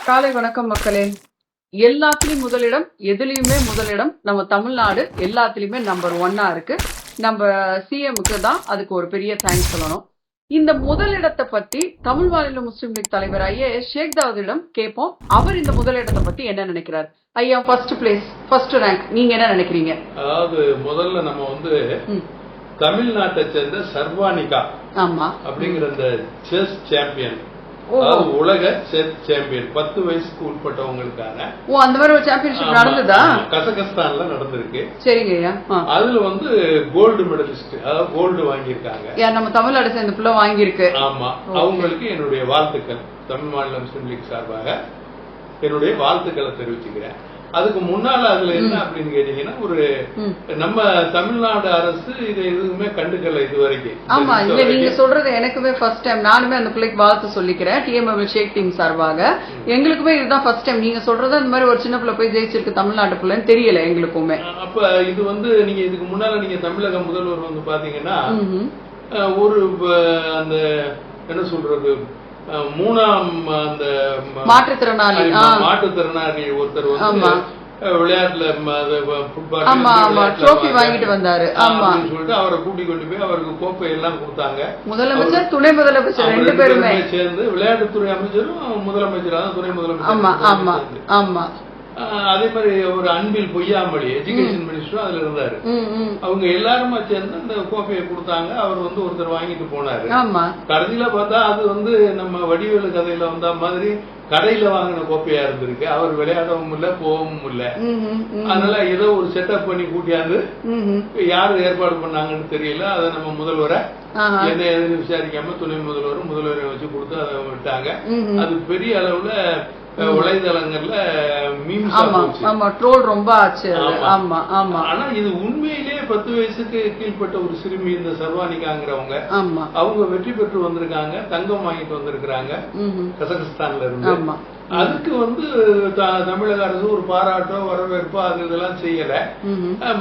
காலை வணக்கம் மக்களே. எல்லாத்துலயும் முதலிடம், எதுலயுமே முதலிடம் நம்ம தமிழ்நாடு எல்லாத்துலயுமே நம்பர் 1 இருக்கு. நம்ம சிஎம்க்கு தான் அதுக்கு ஒரு பெரிய தேங்க்ஸ் சொல்லணும். இந்த முதலிடத்தை பத்தி தமிழ் மாநில முஸ்லிம் லீக் தலைவர் ஐயா ஷேக் தாவூதிடம் கேட்போம். அவர் இந்த முதலிடத்தை பத்தி என்ன நினைக்கிறார்? ஐயா, ஃபர்ஸ்ட் பிளேஸ், ஃபர்ஸ்ட் ரேங்க், நீங்க என்ன நினைக்கிறீங்க? அதாவது முதல்ல நம்ம தமிழ்நாட்டை சேர்ந்த சர்வானிகா அப்படிங்கிற அந்த செஸ் சாம்பியன், உலக செஸ் சாம்பியன் 10 வயசுக்கு உட்பட்டவங்களுக்கான அந்த மாதிரி ஒரு சாம்பியன்ஷிப் நடந்ததா? கசகஸ்தான்ல நடந்திருக்கு. சரிங்க. அதுல கோல்டு மெடலிஸ்ட், அதாவது கோல்டு வாங்கியிருக்காங்க. நம்ம தமிழ்நாடு சேர்ந்த புள்ள வாங்கியிருக்கு. ஆமா, அவங்களுக்கு என்னுடைய வாழ்த்துக்கள். தமிழ் மாநில முஸ்லிம் லீக் சார்பாக என்னுடைய வாழ்த்துக்களை தெரிவிச்சுக்கிறேன். அதுக்கு முன்னால அதுல என்ன அப்படின்னு கேட்டீங்கன்னா, நம்ம தமிழ்நாடு அரசு இதை எதுவுமே கண்டுக்கல இதுவரைக்கும். ஆமா, இல்ல நீங்க சொல்றது எனக்குமே ஃபர்ஸ்ட் டைம். நானுமே அந்த பிள்ளைக்கு வாழ்த்து சொல்லிக்கிறேன் டிஎம்எல் ஷேக் டீம் சார்பாக. எங்களுக்குமே இதுதான் ஃபர்ஸ்ட் டைம். நீங்க சொல்றது அந்த மாதிரி ஒரு சின்ன பிள்ளை போய் ஜெயிச்சிருக்கு தமிழ்நாட்டு பிள்ளைன்னு தெரியல எங்களுக்குமே. அப்ப இது நீங்க இதுக்கு முன்னால நீங்க தமிழக முதல்வர் பாத்தீங்கன்னா, ஒரு அந்த என்ன சொல்றது, மூணாம் அந்த மாற்றுத்திறனாளி ஒருத்தர் விளையாட்டுல ட்ரோஃபி வாங்கிட்டு வந்தாரு சொல்லிட்டு அவரை கூட்டிக் கொண்டு போய் அவருக்கு கோப்பை எல்லாம் கொடுத்தாங்க. முதலமைச்சர், துணை முதலமைச்சர் 2 பேருமே சேர்ந்து, விளையாட்டுத்துறை அமைச்சரும் முதலமைச்சர், துணை முதலமைச்சர். அதே மாதிரி ஒரு அன்பில் பொய்யாமொழி எஜுகேஷன் மினிஸ்டரும் அதுல இருந்தாரு. அவங்க எல்லாருமா சேர்ந்து அந்த கோப்பையை கொடுத்தாங்க. அவர் ஒருத்தர் வாங்கிட்டு போனாரு. கடைசியில பார்த்தா அது நம்ம வடிவேலு கதையில வந்த மாதிரி கடையில வாங்கின கோப்பையா இருந்திருக்கு. அவர் விளையாடவும் இல்ல, போகவும் இல்ல. அதனால ஏதோ ஒரு செட்டப் பண்ணி கூட்டியாந்து யாரு ஏற்பாடு பண்ணாங்கன்னு தெரியல. அதை நம்ம முதல்வரை என்ன ஏதுன்னு விசாரிக்காம துணை முதல்வரை வச்சு கொடுத்து அதை விட்டாங்க. அது பெரிய அளவுல வலைதளங்கள்ல ட்ரோல் ரொம்ப ஆச்சு. ஆனா இது உண்மையிலேயே 10 வயசுக்கு கீழ்பட்ட ஒரு சிறுமி இந்த சர்வானிகாங்கிறவங்க, அவங்க வெற்றி பெற்று வந்திருக்காங்க. தங்கம் வாங்கிட்டு வந்திருக்கிறாங்க கசகஸ்தான்ல இருந்து. அதுக்கு தமிழக அரசு ஒரு பாராட்டோ வரவேற்போ அது இதெல்லாம் செய்யல.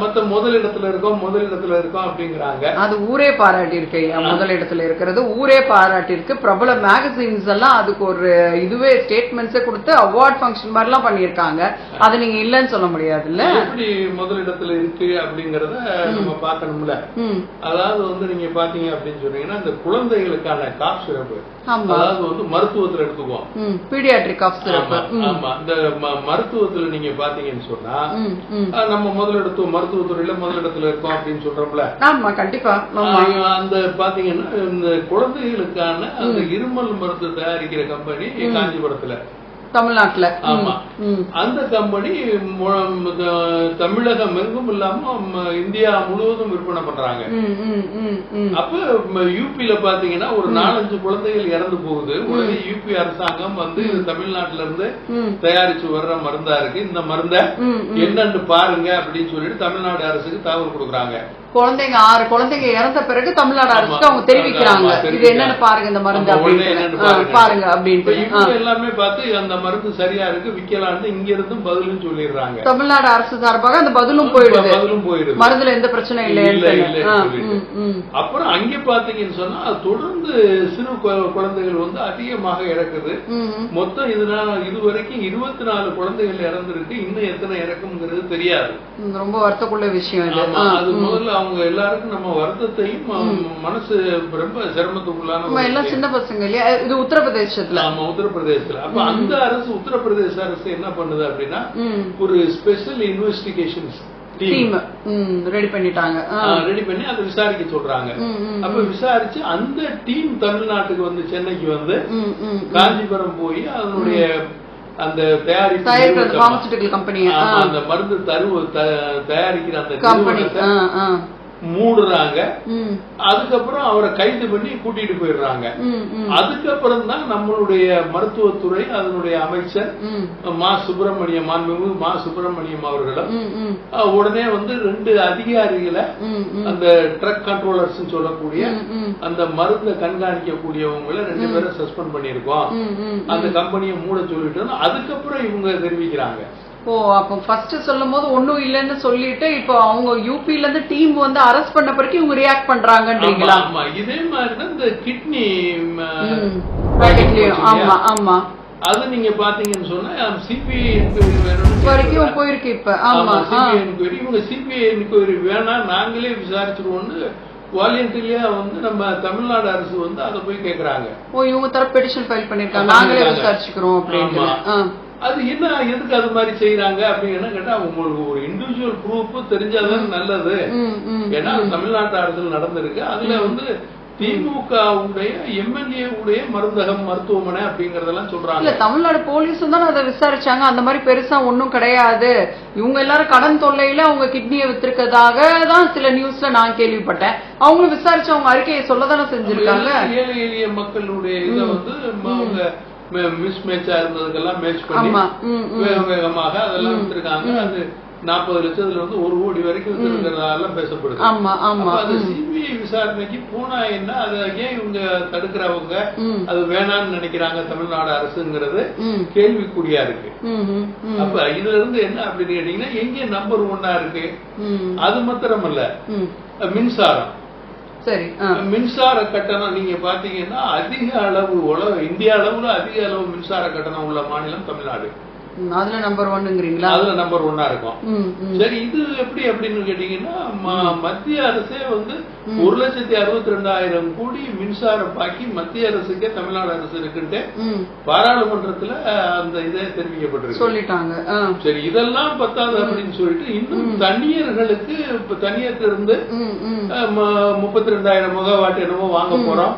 மத்த முதலிடத்துல இருக்கோம் அப்படிங்கிறாங்க. அது ஊரே பாராட்டி இருக்கு. முதலிடத்துல இருக்கிறது ஊரே பாராட்டி இருக்கு. பிரபல மேகசின்ஸ் எல்லாம் அதுக்கு ஒரு இதுவே ஸ்டேட்மெண்ட்ஸே கொடுத்து அவார்ட் ஃபங்க்ஷன் மாதிரி எல்லாம் பண்ணிருக்காங்க. அது நீங்க இல்லன்னு சொல்ல முடியாது. இல்ல எப்படி முதலிடத்துல இருக்கு அப்படிங்கறத நம்ம பாக்கணும்ல. அதாவது நீங்க பாத்தீங்க அப்படின்னு சொன்னீங்கன்னா, இந்த குழந்தைகளுக்கான காஃப் சிரப்பு, அதாவது மருத்துவத்துல எடுத்துக்குவோம், பீடியாட்ரிக் காஃப் சிரப். ஆமா, இந்த மருத்துவத்துல நீங்க பாத்தீங்கன்னு சொன்னா, நம்ம மருத்துவத்துறையில முதலிடத்துல இருக்கோம் அப்படின்னு சொல்றோம்ல. ஆமா, கண்டிப்பா. அந்த பாத்தீங்கன்னா, இந்த குழந்தைகளுக்கான அந்த இருமல் மருந்து தயாரிக்கிற கம்பெனி காஞ்சிபுரத்துல, தமிழ்நாட்டுல. ஆமா, அந்த கம்பெனி தமிழகம் எங்கும் இல்லாம இந்தியா முழுவதும் விற்பனை பண்றாங்க. அப்ப யூபியில பாத்தீங்கன்னா ஒரு 4-5 குழந்தைகள் இறந்து போகுது. உடனே யூபி அரசாங்கம் இது தமிழ்நாட்டுல இருந்து தயாரிச்சு வர்ற மருந்தா இருக்கு, இந்த மருந்த என்னன்னு பாருங்க அப்படின்னு சொல்லிட்டு தமிழ்நாடு அரசுக்கு தகவல் கொடுக்குறாங்க. குழந்தைங்க 6 குழந்தைங்க இறந்த பிறகு தமிழ்நாடு அரசுக்கு அவங்க தெரிவிக்கிறாங்க, இது என்னன்னு பாருங்க, இந்த மருந்து பாருங்க அப்படின்ட்டு. எல்லாமே பார்த்து அந்த மருந்து சரியா இருக்கு, விக்கலான்னு இங்க இருந்தும் பதிலும் சொல்லிடுறாங்க. தமிழ்நாடு அரசு சார்பாக அந்த பதிலும் போயிடுது, மருந்துல எந்த பிரச்சனை இல்ல. அப்புறம் அங்க பாத்தீங்கன்னு சொன்னா தொடர்ந்து சிறு குழந்தைகள் அதிகமாக இறக்குது. மொத்தம் இதுவரைக்கும் 24 குழந்தைகள் இறந்திருக்கு. இன்னும் எத்தனை இறக்கும்ங்கிறது தெரியாது. ரொம்ப வருத்தக்குள்ள விஷயம் இது. அது முதல்ல அவங்க எல்லாருக்கும் நம்ம வருத்தத்தையும் மனசு ரொம்ப சிரமத்துக்குள்ளான எல்லாம் சின்ன பசங்க இல்லையா? இது உத்தரப்பிரதேசத்துல. ஆமா, உத்தரப்பிரதேசத்துல. அப்ப அந்த அரசு, உத்தரப்பிரதேச அரசு என்ன பண்ணுது அப்படின்னா, ஒரு ஸ்பெஷல் இன்வெஸ்டிகேஷன்ஸ் டீம் ரெடி பண்ணிட்டாங்க. ரெடி பண்ணி அதை விசாரிக்க சொல்றாங்க. அப்ப விசாரிச்சு அந்த டீம் தமிழ்நாட்டுக்கு சென்னைக்கு காஞ்சிபுரம் போய் அதனுடைய அந்த தயாரிப்பு கம்பெனி, அந்த மருந்து தயாரிக்கிற அந்த கம்பெனி மூடுறாங்க. அதுக்கப்புறம் அவரை கைது பண்ணி கூட்டிட்டு போயிடுறாங்க. அதுக்கப்புறம் தான் நம்மளுடைய மருத்துவத்துறை அதனுடைய அமைச்சர் மாண்புமிகு மா சுப்பிரமணியம் அவர்களும் உடனே 2 அதிகாரிகளை, அந்த ட்ரக் கண்ட்ரோலர்ஸ் சொல்லக்கூடிய அந்த மருந்தை கண்காணிக்கக்கூடியவங்களை 2 பேரை சஸ்பெண்ட் பண்ணிருக்கோம், அந்த கம்பெனியை மூட சொல்லிட்டு அதுக்கப்புறம் இவங்க தெரிவிக்கிறாங்க. அப்ப ஃபர்ஸ்ட் சொல்லும் போது ஒண்ணும் இல்லன்னு சொல்லிட்டு இப்போ அவங்க யூபில இருந்து டீம் அரெஸ்ட் பண்ண பிறகு இவங்க ரியாக்ட் பண்றாங்கன்றீங்களா? இதே மாதிரிதான் இந்த கிட்னி, அது நீங்க பாத்தீங்கன்னு சொன்னா சிபிஐ என்கொயரி வேணும்னு போயிருக்கு இப்ப. சிபிஐ என்கொயரி, இவங்க சிபிஐ என்கொயரி வேணாம் நாங்களே விசாரிச்சிருவோம்னு வாலண்டியரியா நம்ம தமிழ்நாடு அரசு அதை போய் கேக்குறாங்க. இவங்க தரப்பு பெட்டிஷன் ஃபைல் பண்ணிருக்காங்க, நாங்களே விசாரிச்சுக்கிறோம் அப்படின்னு. அது என்ன எதுக்கு அது மாதிரி செய்யறாங்க அப்படின்னு கேட்டா, உங்களுக்கு ஒரு இண்டிவிஜுவல் ப்ரூஃப் தெரிஞ்சாதான் நல்லது. ஏன்னா தமிழ்நாட்டு அரசில் நடந்திருக்கு. அதுல திமுக உடைய எம்எல்ஏ உடைய மருந்தகம் மருத்துவமனை அப்படிங்கறதெல்லாம் சொல்றாங்க. இல்ல தமிழ்நாடு போலீஸும் தான் அதை விசாரிச்சாங்க. அந்த மாதிரி பெருசா ஒன்னும் கிடையாது. இவங்க எல்லாரும் கடன் தொல்லையில அவங்க கிட்னியை வித்திருக்கதாக தான் சில நியூஸ்ல நான் கேள்விப்பட்டேன். அவங்களும் விசாரிச்சு அவங்க அறிக்கையை சொல்லதானே செஞ்சிருக்காங்க. ஏழை எளிய மக்களுடைய இதை அவங்க மிஸ் மேட்சா இருந்ததுக்கெல்லாம் மேட்ச் பண்ணி வேகமாக அதெல்லாம் வித்திருக்காங்க. அது 40 லட்சத்துல 1 கோடி வரைக்கும் இருக்கிறதால பேசப்படுது. அது சிபிஐ விசாரணைக்கு போனா என்ன, அதை ஏன் இவங்க தடுக்கிறவங்க அது வேணாம்னு நினைக்கிறாங்க தமிழ்நாடு அரசுங்கிறது கேள்விக்குறியா இருக்கு. அப்ப இதுல இருந்து என்ன அப்படின்னு கேட்டீங்கன்னா, எங்க நம்பர் 1 இருக்கு. அது மாத்திரமல்ல, மின்சாரம். மின்சார கட்டணம் நீங்க பாத்தீங்கன்னா அதிக அளவு இந்திய அளவுல அதிக அளவு மின்சார கட்டணம் உள்ள மாநிலம் தமிழ்நாடு. அதுல நம்பர் 1ங்கறீங்களா? அதுல நம்பர் 1 இருக்கும். சரி, இது எப்படி அப்படின்னு கேட்டீங்கன்னா, மத்திய அரசே 1,62,000 கோடி மின்சார பாக்கி மத்திய அரசுக்கே தமிழ்நாடு அரசு இருக்குன்ட்டு பாராளுமன்றத்துல அந்த இதை தெரிவிக்கப்பட்டிருக்கு, சொல்லிட்டாங்க. சரி, இதெல்லாம் பத்தாது அப்படின்னு சொல்லிட்டு இன்னும் தனியர்களுக்கு தனியத்துல இருந்து 32,000 மெகாவாட் என்னமோ வாங்க போறோம்.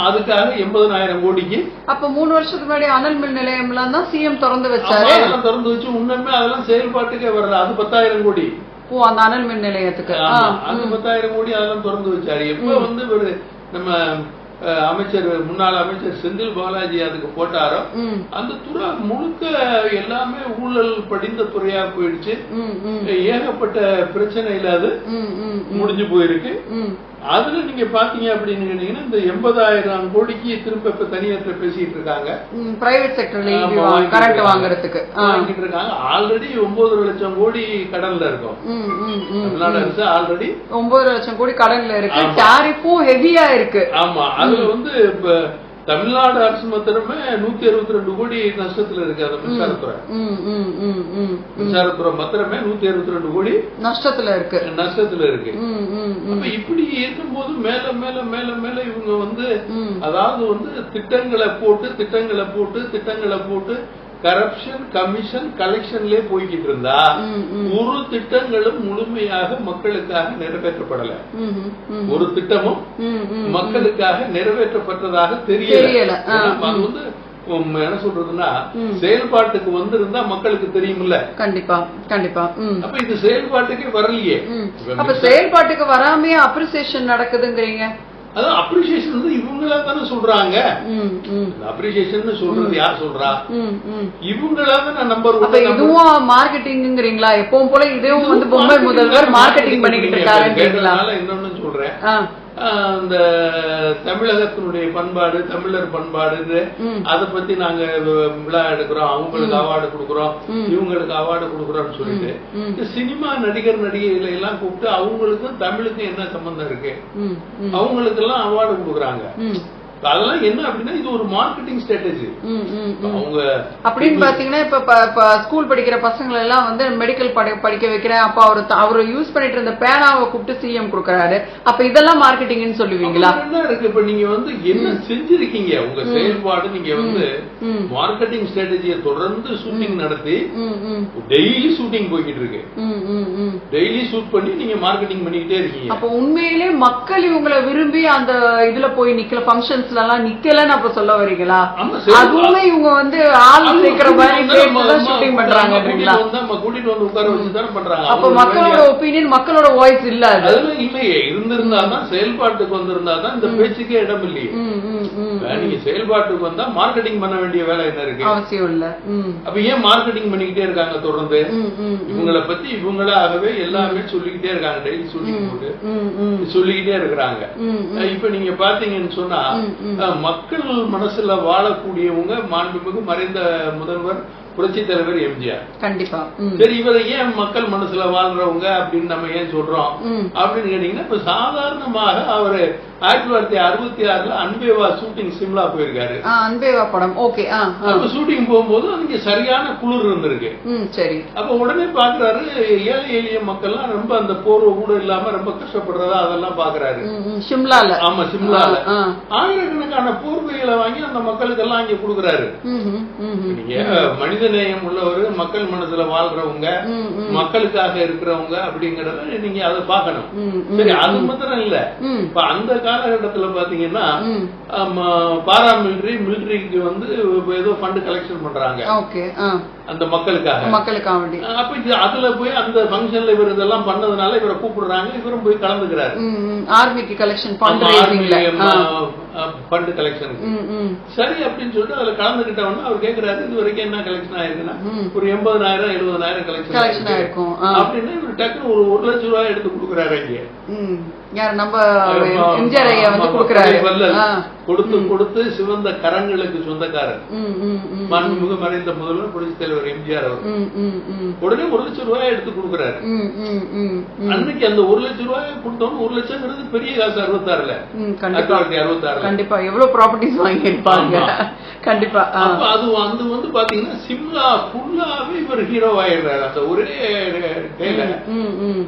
அதுக்காக 80,000 கோடிக்கு. அப்ப 3 வருஷத்துக்கு முன்னாடி அனல் மின் நிலையம் எல்லாம் தான் சிஎம் திறந்து வச்சாரு. அதெல்லாம் திறந்து வச்சு உண்மையுமே அதெல்லாம் செயல்பாட்டுக்கே வரல. அது 10,000 கோடி. அந்த அனல் மின் நிலையத்துக்கு அந்த 10,000 கோடி அதெல்லாம் திறந்து வச்சாரு. எப்ப நம்ம அமைச்சர் முன்னாள் அமைச்சர் செந்தில் பாலாஜி அதுக்கு போட்டாரோ, அந்த துறை முழுக்க எல்லாமே ஊழல் படிந்த துறையா போயிடுச்சு. ஏகப்பட்ட பிரச்சனையில அது முடிஞ்சு போயிருக்கு. அதுல நீங்க பாத்தீங்க அப்படின்னு கேட்டீங்கன்னா, இந்த 80,000 கோடிக்கு திரும்ப இப்ப தனியார் பேசிட்டு இருக்காங்க. பிரைவேட் செக்டர்ல கரண்ட் வாங்குறதுக்கு வாங்கிட்டு இருக்காங்க. ஆல்ரெடி 9 லட்சம் கோடி கடன்ல இருக்கும் தமிழ்நாடு அரசு. ஆல்ரெடி 9 லட்சம் கோடி கடன்ல இருக்கு. டாரிஃபும் ஹெவியா இருக்கு. ஆமா, அதுல இப்ப தமிழ்நாடு அரசு மாத்திரமே 162 கோடி நஷ்டத்துல இருக்கு. அந்த மின்சாரத்துறை மாத்திரமே 162 கோடி நஷ்டத்துல இருக்கு. இப்படி இருக்கும்போது மேல மேல மேல மேல இவங்க அதாவது திட்டங்களை போட்டு கரப்ஷன் கமிஷன் கலெக்ஷன்லயே போய்கிட்டு இருந்தா ஒரு திட்டங்களும் முழுமையாக மக்களுக்காக நிறைவேற்றப்படல. ஒரு திட்டமும் மக்களுக்காக நிறைவேற்றப்பட்டதாக தெரியல. என்ன சொல்றதுன்னா, செயல்பாட்டுக்கு வந்திருந்தா மக்களுக்கு தெரியுமில்ல. கண்டிப்பா கண்டிப்பா. அப்ப இது செயல்பாட்டுக்கே வரலையே. அப்ப செயல்பாட்டுக்கு வராமையே அப்ரிசியேஷன் நடக்குதுங்கிறீங்க. அதான் அப்ரிசியேஷன் இவங்களா தானே சொல்றாங்க. அப்ரிசியேஷன் சொல்றது யார் சொல்றா? இவங்களா தானே நம்பர் 1. இதுவும் மார்க்கெட்டிங்கிறீங்களா? எப்பவும் போல இதுவும் பொம்மை முதல்வர் மார்க்கெட்டிங் பண்ணிக்கிட்டு இருக்காரு. இன்னொன்னு சொல்றேன், இந்த தமிழகத்தினுடைய பண்பாடு தமிழர் பண்பாடு அதை பத்தி நாங்க விழா எடுக்கிறோம், அவங்களுக்கு அவார்டு கொடுக்கறோம், இவங்களுக்கு அவார்டு கொடுக்கறோம்னு சொல்லிட்டு இந்த சினிமா நடிகர் நடிகைகளை எல்லாம் கூப்பிட்டு அவங்களுக்கும் தமிழுக்கும் என்ன சம்பந்தம் இருக்கு, அவங்களுக்கு எல்லாம் அவார்டு கொடுக்கறாங்க. அதெல்லாம் என்ன அப்படின்னா, இது ஒரு மார்க்கெட்டிங் ஸ்ட்ராட்டஜி. அவங்க அப்படின்னு பாத்தீங்கன்னா, இப்ப ஸ்கூல் படிக்கிற பசங்களை எல்லாம் மெடிக்கல் படிக்க வைக்கிறேன், அப்ப அவரு யூஸ் பண்ணிட்டு இருந்த பேனாவை கூப்பிட்டு சிஎம் கொடுக்கறாரு. அப்ப இதெல்லாம் மார்க்கெட்டிங்னு சொல்லுவீங்களா? என்ன இருக்கு இப்ப நீங்க என்ன செஞ்சிருக்கீங்க? உங்க செயல்பாடு நீங்க மார்க்கெட்டிங் ஸ்ட்ராட்டஜியை தொடர்ந்து ஷூட்டிங் நடத்தி டெய்லி ஷூட்டிங் போய்கிட்டு இருக்கு. டெய்லி ஷூட் பண்ணி நீங்க மார்க்கெட்டிங் பண்ணிக்கிட்டே இருக்கீங்க. அப்ப உண்மையிலே மக்கள் இவங்களை விரும்பி அந்த இதுல போய் நிக்கல, பங்கன்ஸ் நிக்கலன்னு அப்ப சொல்ல வரீங்களா? அதுவுமே இவங்க ஆள் சேர்க்கிற மாதிரி ஷூட்டிங் பண்றாங்க. அப்ப மக்களோட ஒப்பீனியன் மக்களோட வாய்ஸ் இல்ல. அதெல்லாம் இல்லையே. இருந்திருந்தாதான் செயல்பாட்டுக்கு வந்திருந்தாதான் இந்த பேச்சுக்கே இடம் இல்லையே. நீங்க செயல்பாட்டுக்கு வந்தா மார்க்கெட்டிங் பண்ண வேண்டிய வேலை என்ன இருக்கு? அவசியம் இல்ல. அப்ப ஏன் மார்க்கெட்டிங் பண்ணிக்கிட்டே இருக்காங்க தொடர்ந்து? இவங்களை பத்தி இவங்களாகவே எல்லாமே சொல்லிக்கிட்டே இருக்காங்க. டெய்லி சொல்லிக்கிட்டே இருக்கிறாங்க. இப்ப நீங்க பாத்தீங்கன்னு சொன்னா, மக்கள் மனசுல வாழக்கூடியவங்க மாண்புமிகு மறைந்த முதல்வர் புரட்சி தலைவர் எம்ஜிஆர். கண்டிப்பா. சரி, இவரை ஏன் மக்கள் மனசுல வாழ்றவங்க அப்படின்னு நம்ம ஏன் சொல்றோம் அப்படின்னு கேட்டீங்கன்னா, இப்ப சாதாரணமாக அவரு 1966 அன்பேவா ஷூட்டிங் சிம்லா போயிருக்காரு. அன்பேவா படம். ஓகே. அப்ப ஷூட்டிங் போகும்போது அங்க சரியான குளிர் இருந்திருக்கு. சரி. அப்ப உடனே பாக்குறாரு ஏழை எளிய மக்கள்லாம் ரொம்ப அந்த போர்வை கூட இல்லாம ரொம்ப கஷ்டப்படுறதா அதெல்லாம் பாக்குறாரு சிம்லால. ஆமா, சிம்லால ஆயிரக்கணக்கான போர்வைகளை வாங்கி அந்த மக்களுக்கு எல்லாம் இங்க கொடுக்குறாரு. நீங்க மனிதநேயம் உள்ளவரு, மக்கள் மனசுல வாழ்றவங்க, மக்களுக்காக இருக்கிறவங்க அப்படிங்கறத நீங்க அதை பாக்கணும். சரி, அது மாத்திரம் இல்ல. இப்ப அந்த காலகட்டத்துல பாத்தீங்கன்னா பாராமிலிட்டரி, மிலிட்டரிக்கு வந்து ஏதோ ஃபண்ட் கலெக்ஷன் பண்றாங்க அந்த மக்களுக்காக. அப்ப அதுல போய் அந்த ஃபங்க்ஷன்ல இவர் இதெல்லாம் பண்ணதுனால இவரை கூப்பிடுறாங்க. இவரும் போய் கலந்துக்கிறாரு ஆர்மிக்கு கலெக்ஷன் ஃபண்ட் கலெக்ஷன். சரி அப்படின்னு சொல்லிட்டு அதுல கலந்துகிட்டவன அவர் கேட்கிறாரு, இது வரைக்கும் என்ன கலெக்ஷன் ஆயிருக்குன்னா ஒரு 80,000 70,000 கலெக்ஷன் ஆயிருக்கும் அப்படின்னு இவர் டக்குனு ஒரு 1 லட்சம் ரூபாய் எடுத்து கொடுக்குறாரு. இங்க நம்ம எம்ஜிஆர் ஐயா வந்து கொடுக்குறாரு. கொடுத்து கொடுத்து சிவந்த கரங்களுக்கு சொந்தக்காரர் மாண்புமிகு மறைந்த முதல்வர் புரட்சி தலைவர் எம்ஜிஆர் அவர் உடனே 1 லட்சம் ரூபாய் எடுத்து கொடுக்குறாரு. அன்னைக்கு அந்த 1 லட்சம் ரூபாய் கொடுத்தோம். 1 லட்சம் பெரிய காசு 66ல. 1966 கண்டிப்பா எவ்வளவு ப்ராப்பர்ட்டிஸ் வாங்கி இருப்பாங்க. கண்டிப்பா. அது வந்து பாத்தீங்கன்னா சிம்லா ஃபுல்லாவே இவர் ஹீரோ ஆயிடுறாரு அந்த ஒரே டேல.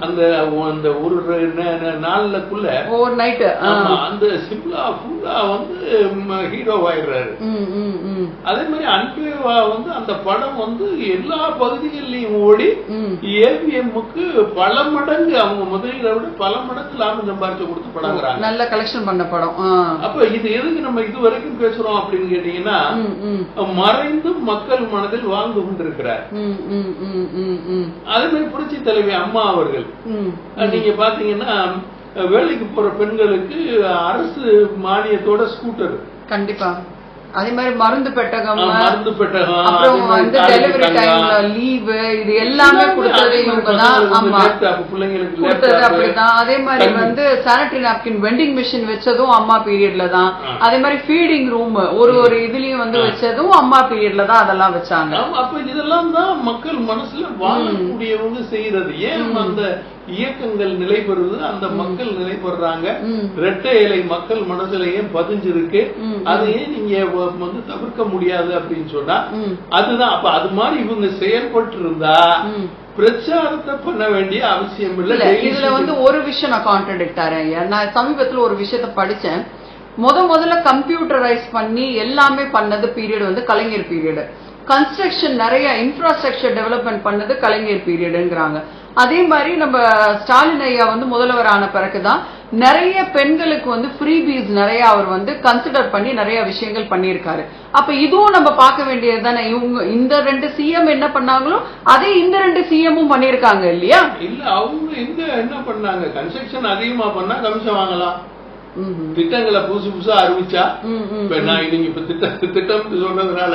அந்த ஒரு நாளுக்குள்ள ஓவர் நைட் அந்த சிம்லா ஃபுல்லா வந்து ஹீரோ ஆயிடுறாரு. அதே மாதிரி அன்பேவா வந்து அந்த படம் வந்து எல்லா பகுதிகளிலையும் ஓடி ஏவிஎம்முக்கு பல மடங்கு, அவங்க முதலீட விட பல மடங்கு லாபம் சம்பாரிச்சு கொடுத்து படங்கிறாங்க. நல்ல கலெக்ஷன் பண்ண படம். அப்ப இது எதுக்கு நம்ம இது வரைக்கும் பேசுறோம் அப்படின்னு கேட்டீங்கன்னா, மறைந்து மக்கள் மனதில் வாழ்ந்து கொண்டிருக்கிறார். அதே மாதிரி புரட்சி தலைவி அம்மா அவர்கள் நீங்க பாத்தீங்கன்னா வேலைக்கு போற பெண்களுக்கு அரசு மானியத்தோட ஸ்கூட்டர். கண்டிப்பா. அதே மாதிரி மருந்து பெட்டகம், அப்புறம் வந்து டெலிவரி டைம்ல லீவு, இது எல்லாமே கொடுத்தது இவங்க தான். ஆமா, பிள்ளைங்களுக்கு கொடுத்தது அப்படிதான். அதே மாதிரி வந்து சானிட்டரி நாப்கின் வெண்டிங் மிஷின் வச்சதும் அம்மா பீரியட்ல தான். அதே மாதிரி ஃபீடிங் ரூம் ஒரு இதுலயும் வந்து வச்சதும் அம்மா பீரியட்ல தான் அதெல்லாம் வச்சாங்க. அப்ப இதெல்லாம் தான் மக்கள் மனசுல வாழக்கூடியவங்க செய்யறது. ஏன் அந்த இயக்கங்கள் நிலை பெறுவது, அந்த மக்கள் நிலை பெறாங்க. இரட்டை இலை மக்கள் மனசுலயே பதிஞ்சிருக்கு. அதையே நீங்க வந்து தவிர்க்க முடியாது அப்படின்னு சொன்னா அதுதான். அப்ப அது மாதிரி இவங்க செயல்பட்டு இருந்தா பிரச்சாரத்தை பண்ண வேண்டிய அவசியம் இல்லை. இதுல வந்து ஒரு விஷயம் நான் கான்ட்ரடிக்ட் ஆறேன். நான் சமீபத்துல ஒரு விஷயத்த படிச்சேன். முதல்ல கம்ப்யூட்டரைஸ் பண்ணி எல்லாமே பண்ணது பீரியட் வந்து கலைஞர் பீரியட். கன்ஸ்ட்ரக்ஷன் நிறைய இன்ஃப்ராஸ்ட்ரக்சர் டெவலப்மெண்ட் பண்ணது கலைஞர் பீரியடுங்கிறாங்க. அதே மாதிரி நம்ம ஸ்டாலின் ஐயா வந்து முதல்வர் ஆன பிறகுதான் நிறைய பெண்களுக்கு வந்து ஃப்ரீபீஸ் நிறைய அவர் வந்து கன்சிடர் பண்ணி நிறைய விஷயங்கள் பண்ணியிருக்காரு. அப்ப இதுவும் நம்ம பார்க்க வேண்டியது தானே. இவங்க இந்த 2 சிஎம் என்ன பண்ணாங்களோ அதே இந்த 2 சிஎம்மும் பண்ணிருக்காங்க இல்லையா? இல்ல, அவங்க என்ன பண்ணாங்க, கன்ஸ்ட்ரக்ஷன் அதிகமா பண்ணா கமிஷன் வாங்கலாம். திட்டங்களை புதுசா அறிவிச்சா, நீங்க இப்ப திட்டம் சொல்றதுனால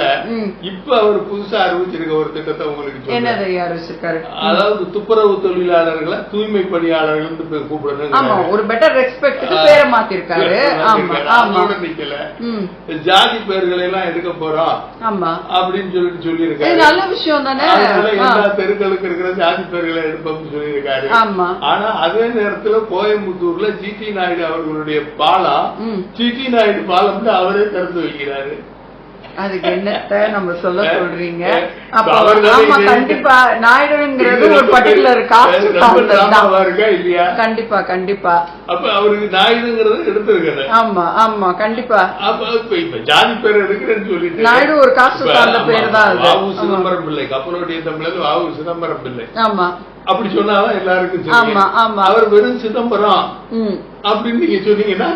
இப்ப அவர் புதுசா அறிவிச்சிருக்க ஒரு திட்டத்தை உங்களுக்கு, அதாவது துப்புரவு தொழிலாளர்களை தூய்மை பணியாளர்கள் கூப்பிடுறது ஒரு பெட்டர் ரெஸ்பெக்ட் பேரை மாத்திருக்காரு. நிக்கல, ஜாதி பெயர்களை எல்லாம் எடுக்க போறோம் அப்படின்னு சொல்லியிருக்காரு. நல்ல விஷயம் தானே. எல்லா தெருக்களுக்கு இருக்கிற ஜாதி பெயர்களை எடுப்போம்னு சொல்லியிருக்காரு. ஆனா அதே நேரத்துல கோயம்புத்தூர்ல ஜிடி நாயுடு அவர்களுடைய பாலம், ஜிடி நாயுடு பாலம் அவரே திறந்து வைக்கிறாரு. அதுக்கு என்னத்த நம்ம சொல்ல சொல்றீங்க? கண்டிப்பா நாயுடுங்கிறது ஒரு பர்டிகுலர் காஸ்ட் இல்லையா? கண்டிப்பா கண்டிப்பா. அப்ப அவருக்கு நாயுடுங்கிறது எடுத்திருக்காரு. ஆமா ஆமா கண்டிப்பா. இப்ப ஜாதி பேர் எடுக்கிறேன்னு சொல்லிட்டு நாயுடு ஒரு காஸ்ட் சார்ந்த பேர் தான். வாவு சிதம்பரம் பிள்ளை, கப்பலோட்டிய தமிழர் வாவு சிதம்பரம் பிள்ளை. ஆமா, அப்படி சொன்னாதான் எல்லாருக்கும் அவர் வெறும் சிதம்பரம் அப்படின்னு நீங்க சொன்னீங்கன்னா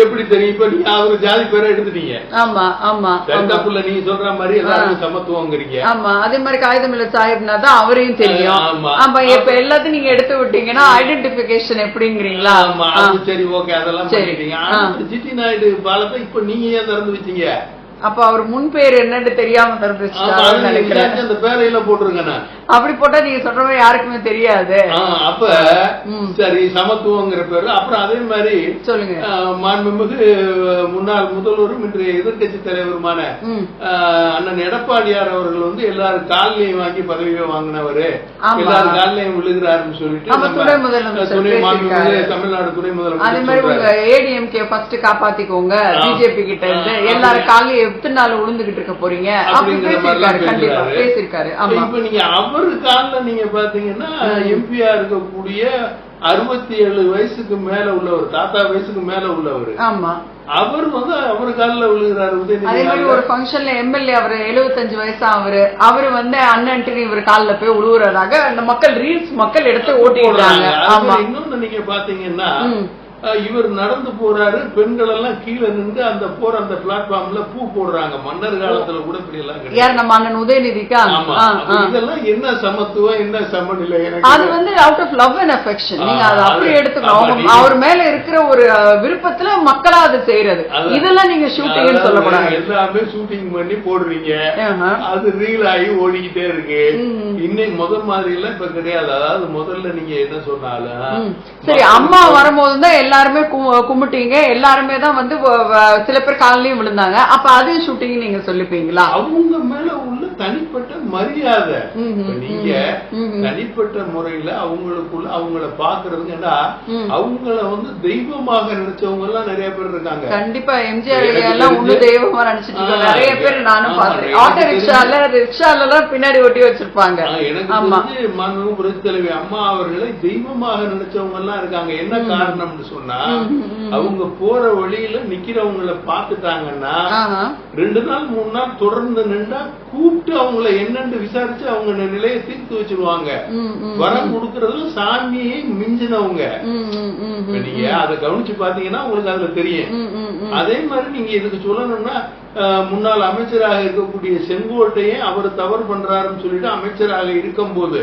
எப்படி தெரியும்? இப்ப நீங்க அவரு ஜாதி பேரை எடுத்துட்டீங்க. ஆமா ஆமா, தப்புல நீங்க சொல்ற மாதிரி எல்லாருக்கும் சமத்துவங்கிறீங்க. ஆமா, அதே மாதிரி காகிதமில்ல சாஹிப்னா தான் அவரையும் தெரியும். ஆமா, இப்ப எல்லாத்தையும் நீங்க எடுத்து விட்டீங்கன்னா ஐடென்டிபிகேஷன் எப்படிங்கிறீங்களா? சரி, ஓகே, அதெல்லாம் பண்ணிட்டீங்க. ஜிடி நாயுடு பாலத்தை இப்ப நீங்க ஏன் திறந்து வச்சீங்க? அப்ப அவர் முன் பேர் என்னன்னு தெரியாம திறந்துச்சு நினைக்கிறேன். அந்த பேரையில போட்டிருக்கேன். அப்படி போட்டா நீங்க சொல்ற மாதிரி யாருக்குமே தெரியாது. அப்ப சரி சமத்துவங்கிற பேரு. அப்புறம் அதே மாதிரி சொல்லுங்க, மாண்புமிகு முன்னாள் முதல்வரும் இன்றைய எதிர்கட்சி தலைவருமான அண்ணன் எடப்பாடியார் அவர்கள் வந்து எல்லாரும் காலையும் வாங்கி பதவியை வாங்கினவரு, எல்லாரும் காலையும் விழுகிறாருன்னு சொல்லிட்டு தமிழ்நாடு துணை முதலமைச்சர் அதே மாதிரி உங்க ஏடிஎம்கே ஃபர்ஸ்ட் காப்பாத்திக்கோங்க, பிஜேபி கிட்ட இருந்து எல்லாரும் காலையும் எத்தனை நாள் உளுந்துகிட்டு இருக்க போறீங்க அப்படின்னு பேசியிருக்காரு. கண்டிப்பா பேசியிருக்காரு. இப்ப நீங்க அவரு கால நீங்க பாத்தீங்கன்னா எம்பியா இருக்கக்கூடிய 67 வயசுக்கு மேல உள்ளவர், தாத்தா வயசுக்கு மேல உள்ளவர். ஆமா, அவர் வந்து அவரு காலில் விழுகிறாரு. அதே மாதிரி ஒரு ஃபங்க்ஷன்ல எம்எல்ஏ அவரு 75 வயசா அவரு வந்து அண்ணன்ட்டு இவர் காலில் போய் விழுவுறதாக அந்த மக்கள் ரீல்ஸ் மக்கள் எடுத்து ஓட்டிடுறாங்க. ஆமா, இன்னொன்னு நீங்க பாத்தீங்கன்னா இவர் நடந்து போறாரு, பெண்கள் எல்லாம் கீழே நின்று அந்த போற அந்த பிளாட்ஃபார்ம்ல பூ போடுறாங்க. மன்னர் காலத்துல கூட இப்படி எல்லாம் யார் நம்ம அண்ணன் உதயநிதிக்கா? இதெல்லாம் என்ன சமத்துவம், என்ன சமநிலை? அது வந்து out of love and affection. நீங்க அதை அப்படி எடுத்துக்கணும். அவர் மேல இருக்கிற ஒரு விருப்பத்துல மக்களா அது செய்யறது. இதெல்லாம் நீங்க ஷூட்டிங் சொல்லக்கூடாது. எல்லாமே ஷூட்டிங் பண்ணி போடுறீங்க, அது ரீல் ஆகி ஓடிக்கிட்டே இருக்கு. இன்னைக்கு முதல் மாதிரி எல்லாம் இப்ப கிடையாது. அதாவது முதல்ல நீங்க என்ன சொன்னாலும் சரி, அம்மா வரும்போதுதான் எல்லாருமே கும்பிட்டீங்க, எல்லாருமே தான் வந்து சில பேர் காலையும் விழுந்தாங்க. அப்ப அதையும் ஷூட்டிங் நீங்க சொல்லிப்பீங்களா? அவங்க மேல உள்ள தனிப்பட்ட மரியாதை, நீங்க தனிப்பட்ட முறையில அவங்களுக்குள்ள அவங்கள பாக்குறதுன்னா அவங்கள வந்து தெய்வமாக நினைச்சவங்க எல்லாம் நிறைய பேர் இருக்காங்க. கண்டிப்பா எம்ஜிஆர் எல்லாம் ஒண்ணு தெய்வமா நினைச்சிட்டு நிறைய பேர் நானும் பாக்குறேன். ஆட்டோ ரிக்ஷால எல்லாம் பின்னாடி ஒட்டி வச்சிருப்பாங்க. எனக்கு தெரிஞ்சு மாண்புமிகு புரட்சித் தலைவி அம்மா அவர்களை தெய்வமாக நினைச்சவங்க எல்லாம் இருக்காங்க. என்ன காரணம்னு சொன்னா அவங்க போற வழியில நிக்கிறவங்களை பாத்துட்டாங்கன்னா 2 நாள் 3 நாள் தொடர்ந்து நின்றா கூப்பிட்டு அவங்கள என்னன்னு விசாரிச்சு அவங்க நிலையை தீர்த்து வச்சிருவாங்க. வரம் கொடுக்கறதுல சாமியை மிஞ்சினவங்க. நீங்க அதை கவனிச்சு பாத்தீங்கன்னா உங்களுக்கு அதுல தெரியும். அதே மாதிரி நீங்க இதுக்கு சொல்லணும்னா முன்னாள் அமைச்சராக இருக்கக்கூடிய செங்கோட்டையே அவர் தவறு பண்றாருன்னு சொல்லிட்டு அமைச்சராக இருக்கும் போது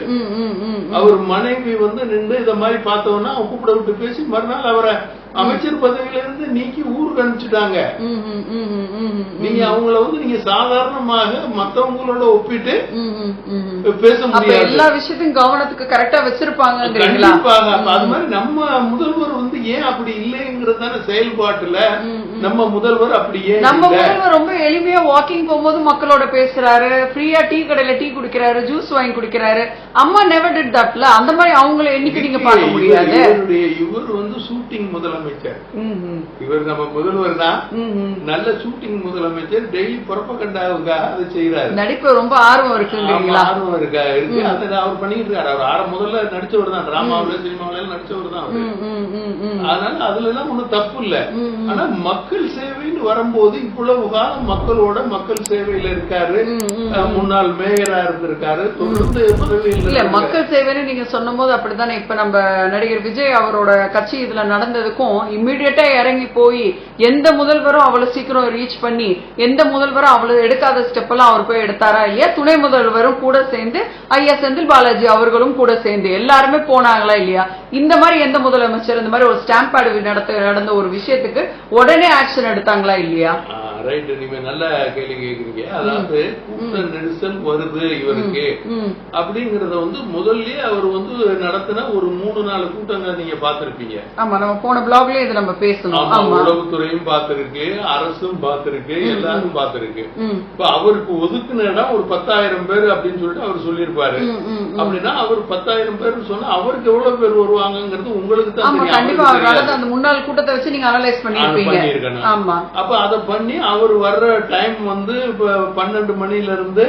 அவர் மனைவி வந்து நின்று இத மாதிரி பார்த்தோம்னா கூப்பிட விட்டு பேசி மறுநாள் அவரை அமைச்சர் பதவியில இருந்து நீக்கி ஊருக்கு அனுப்பிச்சுட்டாங்க. நீங்க அவங்கள வந்து நீங்க சாதாரணமாக மத்தவங்களோட ஒப்பிட்டு பேச முடியாது. எல்லா விஷயத்தையும் கவனத்துக்கு கரெக்டா வச்சிருப்பாங்க. அது மாதிரி நம்ம முதல்வர் வந்து ஏன் அப்படி இல்லைங்கிறதான செயல்பாட்டுல நம்ம முதல்வர் அப்படியே நம்ம முதல்வர் ரொம்ப எளிமையா வாக்கிங் போகும்போது மக்களோட பேசுறாரு, ஃப்ரீயா டீ கடையில டீ குடிக்கிறாரு, ஜூஸ் வாங்கி குடிக்கிறாரு. அம்மா நெவர் டிட் தட்ல. அந்த மாதிரி அவங்கள என்னைக்கு நீங்க பார்க்க முடியாது. இவர் வந்து ஷூட்டிங் முதலமைச்சர், இவர் நம்ம முதல்வர் தான், நல்ல ஷூட்டிங் முதலமைச்சர். டெய்லி புறப்பகண்டாவுக்காக அதை செய்யறாரு. நடிப்பு ரொம்ப ஆர்வம் இருக்குங்களா? ஆர்வம் இருக்கு. அவர் பண்ணிட்டு இருக்காரு. அவர் முதல்ல நடிச்சவர் தான், டிராமாவில சினிமாவில நடிச்சவர் தான். அதனால அதுல எல்லாம் ஒண்ணும் தப்பு இல்ல. ஆனா மக்கள் சேவைன்னு வரும்போது இவ்வளவு காலம் மக்களோட மக்கள் சேவையில இருக்காரு. முன்னாள் மேயரா இருந்திருக்காரு. தொடர்ந்து பதவியில் இல்ல மக்கள் சேவைன்னு நீங்க சொன்னும் போது அப்படித்தானே. இப்ப நம்ம நடிகர் விஜய் அவரோட கட்சி இதுல நடந்ததுக்கும் இம்மிடியட்டா இறங்கி போய் எந்த முதல்வரும் அவ்வளவு சீக்கிரம் ரீச் பண்ணி எந்த முதல்வரும் அவ்வளவு எடுக்காத ஸ்டெப் எல்லாம் அவர் போய் எடுத்தாரா இல்லையா? துணை முதல்வரும் கூட சேர்ந்து ஐயா செந்தில் பாலாஜி அவர்களும் கூட சேர்ந்து எல்லாருமே போனாங்களா இல்லையா? இந்த மாதிரி எந்த முதலமைச்சர் இந்த மாதிரி ஒரு ஸ்டாம்ப் பேடு நடந்த ஒரு விஷயத்துக்கு உடனே ஆக்ஷன் எடுத்தாங்களா இல்லையா? ரைட், நீங்க நல்ல கேள்வி கேக்குறீங்க. அதாவது கூட்ட நெரிசல் வருது இவருக்கு அப்படிங்கறத வந்து முதல்லயே அவர் வந்து நடத்தின ஒரு 3-4 கூட்டங்களை நீங்க பாத்திருப்பீங்க. ஆமா, நம்ம போன பிளாக்லயே இது நம்ம பேசணும். உளவுத்துறையும் பாத்திருக்கு, அரசும் பாத்திருக்கு, எல்லாரும் பாத்திருக்கு. இப்ப அவருக்கு ஒதுக்குன இடம் ஒரு 10,000 பேர் அப்படின்னு சொல்லிட்டு அவர் சொல்லியிருப்பாரு. அப்படின்னா அவர் 10,000 பேர் சொன்னா அவருக்கு எவ்வளவு பேர் வருவாங்கிறது உங்களுக்கு தான் தெரியும். கண்டிப்பா அந்த முன்னாள் கூட்டத்தை வச்சு நீங்க அனலைஸ் பண்ணிருக்கணும். ஆமா, அப்ப அதை பண்ணி அவர் வர்ற டைம் வந்து 12 மணில இருந்து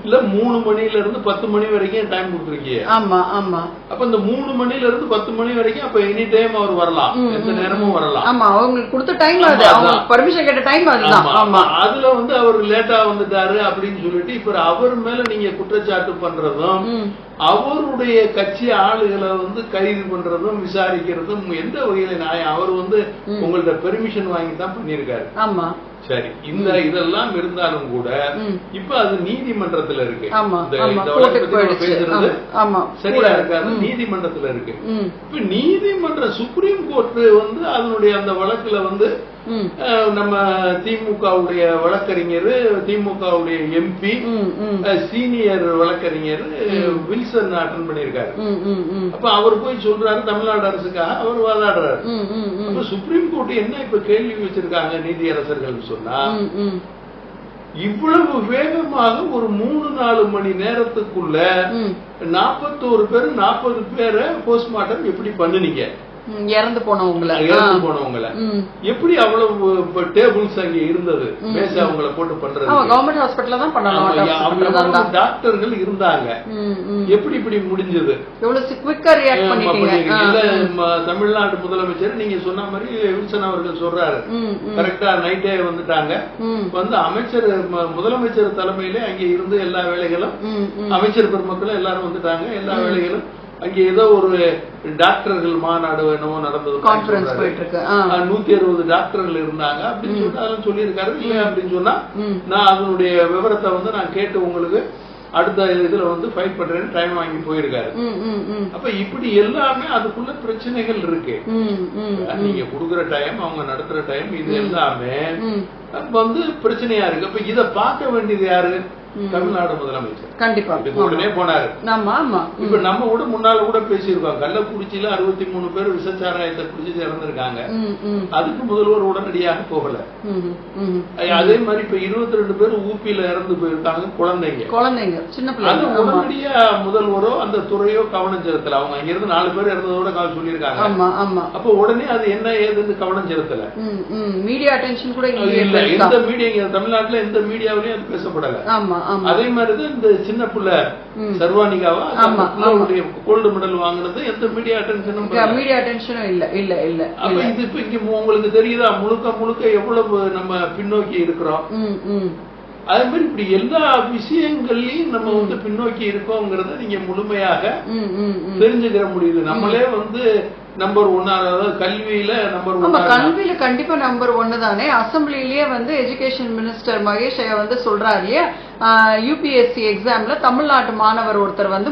இல்ல 3 மணில இருந்து 10 மணி வரைக்கும் டைம் கொடுத்துருக்கீங்க. ஆமா ஆமா. அப்ப இந்த 3 மணில இருந்து 10 மணி வரைக்கும் அப்ப எனி டைம் அவர் வரலாம், எந்த நேரமும் வரலாம். ஆமா, அவங்களுக்கு கொடுத்த டைம் அது, அவங்க பர்மிஷன் கேட்ட டைம் அதுதான். ஆமா, அதுல வந்து அவர் லேட்டா வந்துட்டாரு அப்படின்னு சொல்லிட்டு இப்ப அவர் மேல நீங்க குற்றச்சாட்டு பண்றதும் அவருடைய கட்சி ஆளுகளை வந்து கைது பண்றதும் விசாரிக்கிறதும் எந்த வகையில நியாயம்? அவர் வந்து உங்கள்ட்ட பெர்மிஷன் வாங்கி தான் பண்ணிருக்காரு. ஆமா, சரி, இந்த இதெல்லாம் இருந்தாலும் கூட இப்ப அது நீதிமன்றத்துல இருக்கு. பேசுறது சரியா இருக்காது, நீதிமன்றத்துல இருக்கு. இப்ப நீதிமன்ற சுப்ரீம் கோர்ட் வந்து அதனுடைய அந்த வழக்குல வந்து நம்ம திமுகவுடைய வழக்கறிஞர், திமுகவுடைய எம்பி, சீனியர் வழக்கறிஞர் வில்சன் அட்டன் பண்ணியிருக்காரு. அப்ப அவர் போய் சொல்றாரு தமிழ்நாடு அரசுக்காக அவர் வாதாடுறாரு. அப்ப சுப்ரீம் கோர்ட் என்ன இப்ப கேள்வி வச்சிருக்காங்க நீதியரசர்கள் சொன்னா, இவ்வளவு வேகமாக ஒரு 3-4 மணி நேரத்துக்குள்ள 41 பேர் 40 பேரை போஸ்ட்மார்ட்டம் எப்படி பண்ணுனீங்க? இறந்து போனவங்கள எப்படி அவ்வளவு டேபிள்ஸ் அங்க இருந்தது பேச அவங்கள போட்டு பண்றது? கவர்மெண்ட் ஹாஸ்பிட்டல்ல தான் பண்ணலாம். டாக்டர்கள் இருந்தாங்க, எப்படி இப்படி முடிஞ்சது? எவ்வளவு குவிக்கா ரியாக்ட் பண்ணிட்டீங்க? தமிழ்நாடு முதலமைச்சர் நீங்க சொன்ன மாதிரி வில்சன் அவர்கள் சொல்றாரு, கரெக்டா நைட்டே வந்துட்டாங்க. வந்து அமைச்சர் முதலமைச்சர் தலைமையிலே அங்கே இருந்து எல்லா வேலைகளும் அமைச்சர் பெருமக்களும் எல்லாரும் வந்துட்டாங்க. எல்லா வேலைகளும் அங்க ஏதோ ஒரு டாக்டர்கள் மாநாடு என்னவோ நடந்தது, 160 டாக்டர்கள் இருந்தாங்க அப்படின்னு சொல்லிட்டு அதெல்லாம் சொல்லியிருக்காரு. இல்லையா அப்படின்னு சொன்னா நான் அதனுடைய விவரத்தை வந்து நான் கேட்டு உங்களுக்கு அடுத்த இதுல வந்து ஃபைட் பண்றேன்னு டைம் வாங்கி போயிருக்காரு. அப்ப இப்படி எல்லாமே அதுக்குள்ள பிரச்சனைகள் இருக்கு. நீங்க குடுக்குற டைம், அவங்க நடத்துற டைம், இது எல்லாமே வந்து பிரச்சனையா இருக்கு. அப்ப இத பார்க்க வேண்டியது யாரு? தமிழ்நாடு முதலமைச்சர். கண்டிப்பா உடனே போனாரு. இப்ப நம்ம கூட முன்னால கூட பேசியிருக்கோம், கள்ளக்குறிச்சியில 63 பேர் விசச்சாராயத்தை குடிச்சு இறந்திருக்காங்க. அதுக்கு முதல்வர் உடனடியாக போகல. அதே மாதிரி இப்ப 22 பேர் ஊப்பியில இறந்து போயிருக்காங்க, குழந்தைங்க சின்ன பிள்ளை. அது உடனடியா முதல்வரோ அந்த துறையோ கவனம் செலுத்தல. அவங்க அங்க இருந்து 4 பேர் இறந்ததோட சொல்லியிருக்காங்க. அப்ப உடனே அது என்ன ஏதுன்னு கவனம் செலுத்தல. மீடியா அட்டென்ஷன் கூட இல்ல. எந்த மீடியா தமிழ்நாட்டுல எந்த மீடியாவிலயும் அது பேசப்படல. அதே மாதிரிதான் இந்த சின்ன பிள்ளை சர்வானிகாவா கோல்டு மெடல் வாங்குறது எந்த மீடியா அட்டென்ஷனும் இல்ல. அப்ப இது இப்ப இங்க உங்களுக்கு தெரியுதா முழுக்க எவ்வளவு நம்ம பின்னோக்கி இருக்கிறோம். அதே மாதிரி இப்படி எல்லா விஷயங்கள்லயும் நம்ம வந்து பின்னோக்கி இருக்கோங்கிறத நீங்க முழுமையாக தெரிஞ்சுக்கிற முடியுது. நம்மளே வந்து நம்பர் 1, அதாவது கல்வியில நம்பர் 1. கல்வியில கண்டிப்பா நம்பர் 1 தானே. அசம்பிளிலேயே வந்து எஜுகேஷன் மினிஸ்டர் மகேஷ் ஐயா வந்து சொல்றாரு இல்லையா, யூபிஎஸ்சி எக்ஸாம்ல தமிழ்நாட்டு மாணவர் ஒருத்தர் வந்து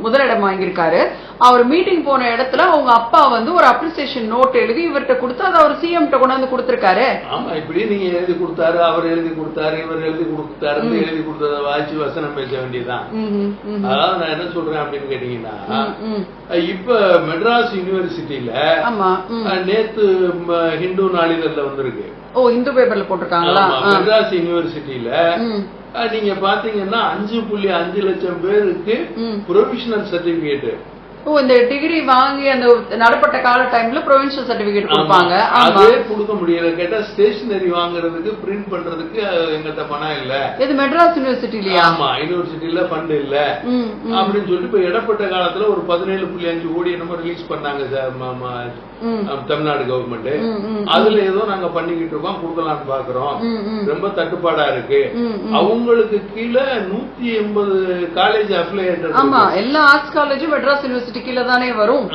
முதலிடம் வாங்கியிருக்காரு. அவர் மீட்டிங் போன இடத்துல அவங்க அப்பா வந்து ஒரு அப்ரிசியேஷன் நோட் எழுதி இவர்கிட்ட கொடுத்து அதை அவர் சிஎம் கொண்டாந்து கொடுத்திருக்காரு. ஆமா, இப்படி நீங்க எழுதி கொடுத்தாரு, அவர் எழுதி கொடுத்தாரு, இவர் எழுதி கொடுத்தாரு, எழுதி கொடுத்ததை வாய்ச்சி வசனம் பேச வேண்டியதுதான். அதாவது நான் என்ன சொல்றேன் அப்படின்னு கேட்டீங்கன்னா, இப்ப மெட்ராஸ் யூனிவர்சிட்டியில நேத்து ஹிந்து நாளிதழ்ல வந்திருக்கு. இந்து பேப்பர்ல போட்டிருக்காங்களா? மெட்ராஸ் யூனிவர்சிட்டியில நீங்க பாத்தீங்கன்னா 5.5 லட்சம் பேருக்கு ப்ரொவிஷனல் சர்டிபிகேட். இந்த டிகிரி வாங்கி அந்த நடப்பட்ட கால டைம்ல ப்ரொவின்ஷியல் சர்டிபிகேட் கொடுப்பாங்க. அதே கொடுக்க முடியல. கேட்டா ஸ்டேஷனரி வாங்குறதுக்கு பிரிண்ட் பண்றதுக்கு எங்கள்கிட்ட பணம் இல்ல. இது மெட்ராஸ் யூனிவர்சிட்டிலயா? ஆமா, யூனிவர்சிட்டியில ஃபண்ட் இல்ல அப்படின்னு சொல்லிட்டு இப்ப இடப்பட்ட காலத்துல ஒரு 17.5 கோடி என்னமோ ரிலீஸ் பண்ணாங்க தமிழ்நாடு கவர்மெண்ட். அதுல ஏதோ நாங்க பண்ணிக்கிட்டு இருக்கோம், கொடுக்கலாம்னு பாக்குறோம். ரொம்ப தட்டுப்பாடா இருக்கு. அவங்களுக்கு கீழே 180 காலேஜ் அஃபிலியேட்டட். ஆமா, எல்லா ஆர்ட்ஸ் காலேஜும் மெட்ராஸ் யூனிவர்சிட்டி கீழ தானே வரும்.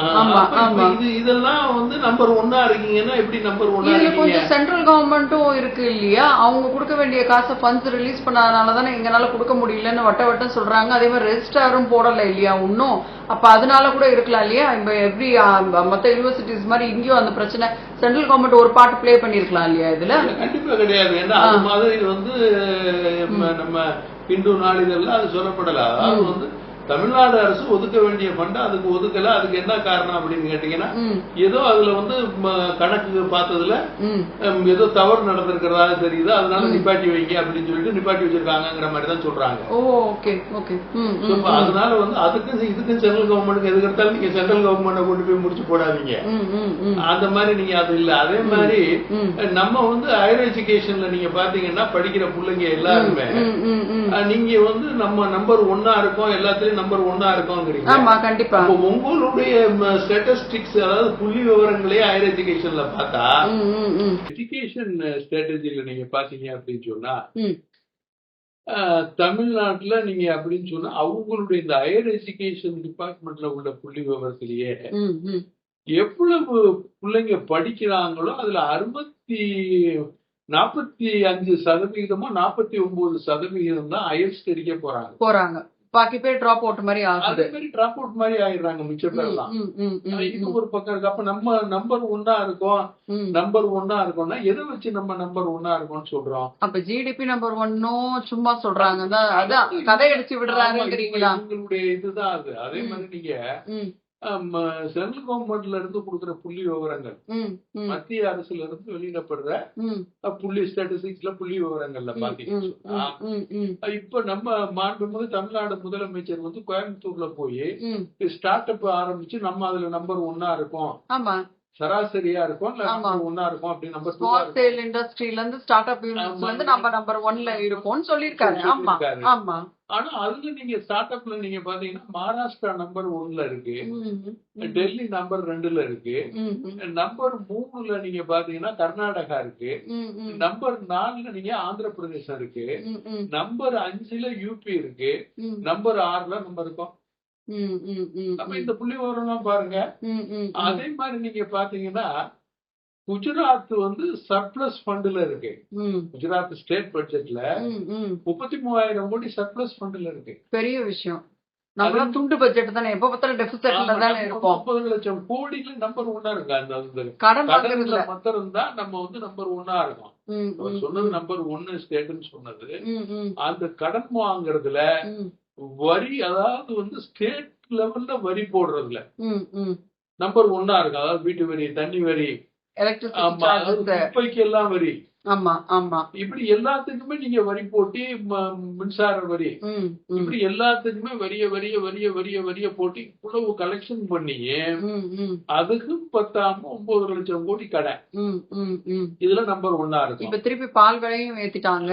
இதெல்லாம் வந்து நம்பர் 1 இருக்கீங்கன்னா எப்படி நம்பர் 1 இருக்கீங்க? கொஞ்சம் சென்ட்ரல் கவர்மெண்ட்டும் இருக்கு இல்லையா, அவங்க கொடுக்க வேண்டிய காசை ஃபண்ட்ஸ் ரிலீஸ் பண்ணாதனால தானே எங்கனால கொடுக்க முடியலன்னு வட்டம் சொல்றாங்க. அதே மாதிரி ரெஜிஸ்டாரும் போடல இல்லையா இன்னும். அப்ப அதனால கூட இருக்கலாம் இல்லையா. இப்ப எப்படி மத்த யூனிவர்சிட்டிஸ் மாதிரி இங்கேயும் அந்த பிரச்சனை சென்ட்ரல் கவர்மெண்ட் ஒரு பார்ட் பிளே பண்ணிருக்கலாம் இல்லையா இதுல? கண்டிப்பா கிடையாது. ஏன்னா அது மாதிரி வந்து நம்ம இந்து நாளிதழ்ல அது சொல்லப்படல. அதாவது வந்து தமிழ்நாடு அரசு ஒதுக்க வேண்டிய ஃபண்ட் அதுக்கு ஒதுக்கல. அதுக்கு என்ன காரணம் அப்படின்னு கேட்டீங்கன்னா, ஏதோ அதுல வந்து கணக்கு பார்த்ததுல ஏதோ தவறு நடந்திருக்கிறதா தெரியுது, அதனால நிப்பாட்டி வைங்க அப்படின்னு சொல்லிட்டு நிப்பாட்டி வச்சிருக்காங்கிற மாதிரி தான் சொல்றாங்க. அதனால வந்து அதுக்கு இதுக்கு சென்ட்ரல் கவர்மெண்ட்டுக்கு எது எடுத்தாலும் நீங்க சென்ட்ரல் கவர்மெண்ட்டை கொண்டு போய் முடிச்சு போடாதீங்க. அந்த மாதிரி நீங்க அது இல்ல. அதே மாதிரி நம்ம வந்து ஹையர் எஜுகேஷன்ல நீங்க பாத்தீங்கன்னா படிக்கிற பிள்ளைங்க எல்லாருமே நீங்க வந்து நம்ம நம்பர் 1 இருக்கோம், எல்லாத்திலயும் நம்பர் 1 இருக்கோங்கிறீங்க. ஆமா, கண்டிப்பா. உங்களுடைய ஸ்டாட்டிஸ்டிக்ஸ், அதாவது புள்ளி விவரங்களே ஹையர் எஜுகேஷன்ல பார்த்தா, எஜுகேஷன் ஸ்ட்ராட்டஜில நீங்க பாத்தீங்க அப்படின்னு சொன்னா, தமிழ்நாட்டுல நீங்க அப்படின்னு சொன்னா அவங்களுடைய இந்த ஹையர் எஜுகேஷன் டிபார்ட்மெண்ட்ல உள்ள புள்ளி விவரத்திலேயே எவ்வளவு பிள்ளைங்க படிக்கிறாங்களோ அதுல 45% 49% தான் ஹையர் ஸ்டடிக்கே போறாங்க. பாக்கி பேர் டிராப் அவுட் மாதிரி அதே ஆகுது. மாதிரி டிராப் அவுட் மாதிரி ஆயிடுறாங்க மிச்ச பேர்லாம். இது ஒரு பக்கம் இருக்கு. அப்ப நம்ம நம்பர் ஒன்னா இருக்கோம், நம்பர் ஒன்னா இருக்கோம்னா எதை வச்சு நம்ம நம்பர் ஒன்னா இருக்கோம்னு சொல்றோம்? அப்ப ஜிடிபி நம்பர் ஒன்னும் சும்மா சொல்றாங்க தான், அதான் கதை அடிச்சு விடுறாருங்கிறீங்களா? உங்களுடைய இதுதான் அது. அதே மாதிரி நீங்க சென்ட்ரல் கவர்மெண்ட்ல இருந்து கொடுக்குற புள்ளி விவரங்கள், மத்திய அரசுல இருந்து வெளியிடப்படுற புள்ளி ஸ்டாட்டிஸ்டிக்ஸ்ல புள்ளி விவரங்கள்ல பாத்தீங்கன்னா, இப்ப நம்ம மாண்புமிகு தமிழ்நாடு முதலமைச்சர் வந்து கோயம்புத்தூர்ல போய் ஸ்டார்ட் அப் ஆரம்பிச்சு நம்ம அதுல நம்பர் ஒன்னா இருக்கோம், ஆமா, சராசரியா இருக்கும், இல்ல நம்பர் ஒன்னா இருக்கும் அப்படி நம்பர் ஸ்மால் சேல் இண்டஸ்ட்ரியில இருந்து ஸ்டார்ட் அப் யூனிட்ஸ்ல இருந்து நம்ம நம்பர் 1ல இருக்கோம்னு சொல்லிருக்காரு. ஆமா ஆமா. ஆனா அதுல நீங்க ஸ்டார்ட் அப்ல நீங்க பாத்தீங்கன்னா மகாராஷ்டிரா நம்பர் 1ல இருக்கு, டெல்லி நம்பர் 2ல இருக்கு, நம்பர் 3ல நீங்க பாத்தீங்கன்னா கர்நாடகா இருக்கு, நம்பர் 4ல நீங்க ஆந்திர பிரதேசம் இருக்கு, நம்பர் 5ல யூபி இருக்கு, நம்பர் 6ல நம்ம இருக்கோம். அப்ப இந்த புள்ளி விவரம் பாருங்க. அதே மாதிரி நீங்க பாத்தீங்கன்னா குஜராத் வந்து சர்ப்ளஸ் ஃபண்ட்ல இருக்கு. குஜராத் ஸ்டேட் பட்ஜெட்ல 33,000 கோடி சர்ப்ளஸ் ஃபண்ட்ல இருக்கு. பெரிய விஷயம். நம்ம துண்டு பட்ஜெட் தானே, எப்ப பார்த்தாலும் டெபிசிட்ல தானே இருப்போம். 30 லட்சம் கோடிக்கு நம்பர் 1 இருக்கு. அந்த கடன்ல மாத்திரம் தான் நம்ம வந்து நம்பர் 1 இருக்கோம். சொன்னது நம்பர் 1 ஸ்டேட்னு சொன்னது. அந்த கடன் வாங்குறதுல வரி, அதாவது வந்து ஸ்டேட் லெவல்ல வரி போடுறதுல நம்பர் 1 இருக்கு. அதாவது வீட்டு வரி, தண்ணி வரி, குப்பைக்கு எல்லாம் வரி, ஆமா ஆமா, இப்படி எல்லாத்துக்குமே நீங்க வரி போட்டி, மின்சார வரி, இப்படி எல்லாத்துக்குமே வரிய வரிய வரிய வரிய வரிய போட்டி இவ்வளவு கலெக்ஷன் பண்ணி அதுக்கும் பத்தாம 9 லட்சம் கோடி கடன். இதுல நம்பர் 1 இருக்கு. இப்ப திருப்பி பால் விலையும் ஏத்திட்டாங்க,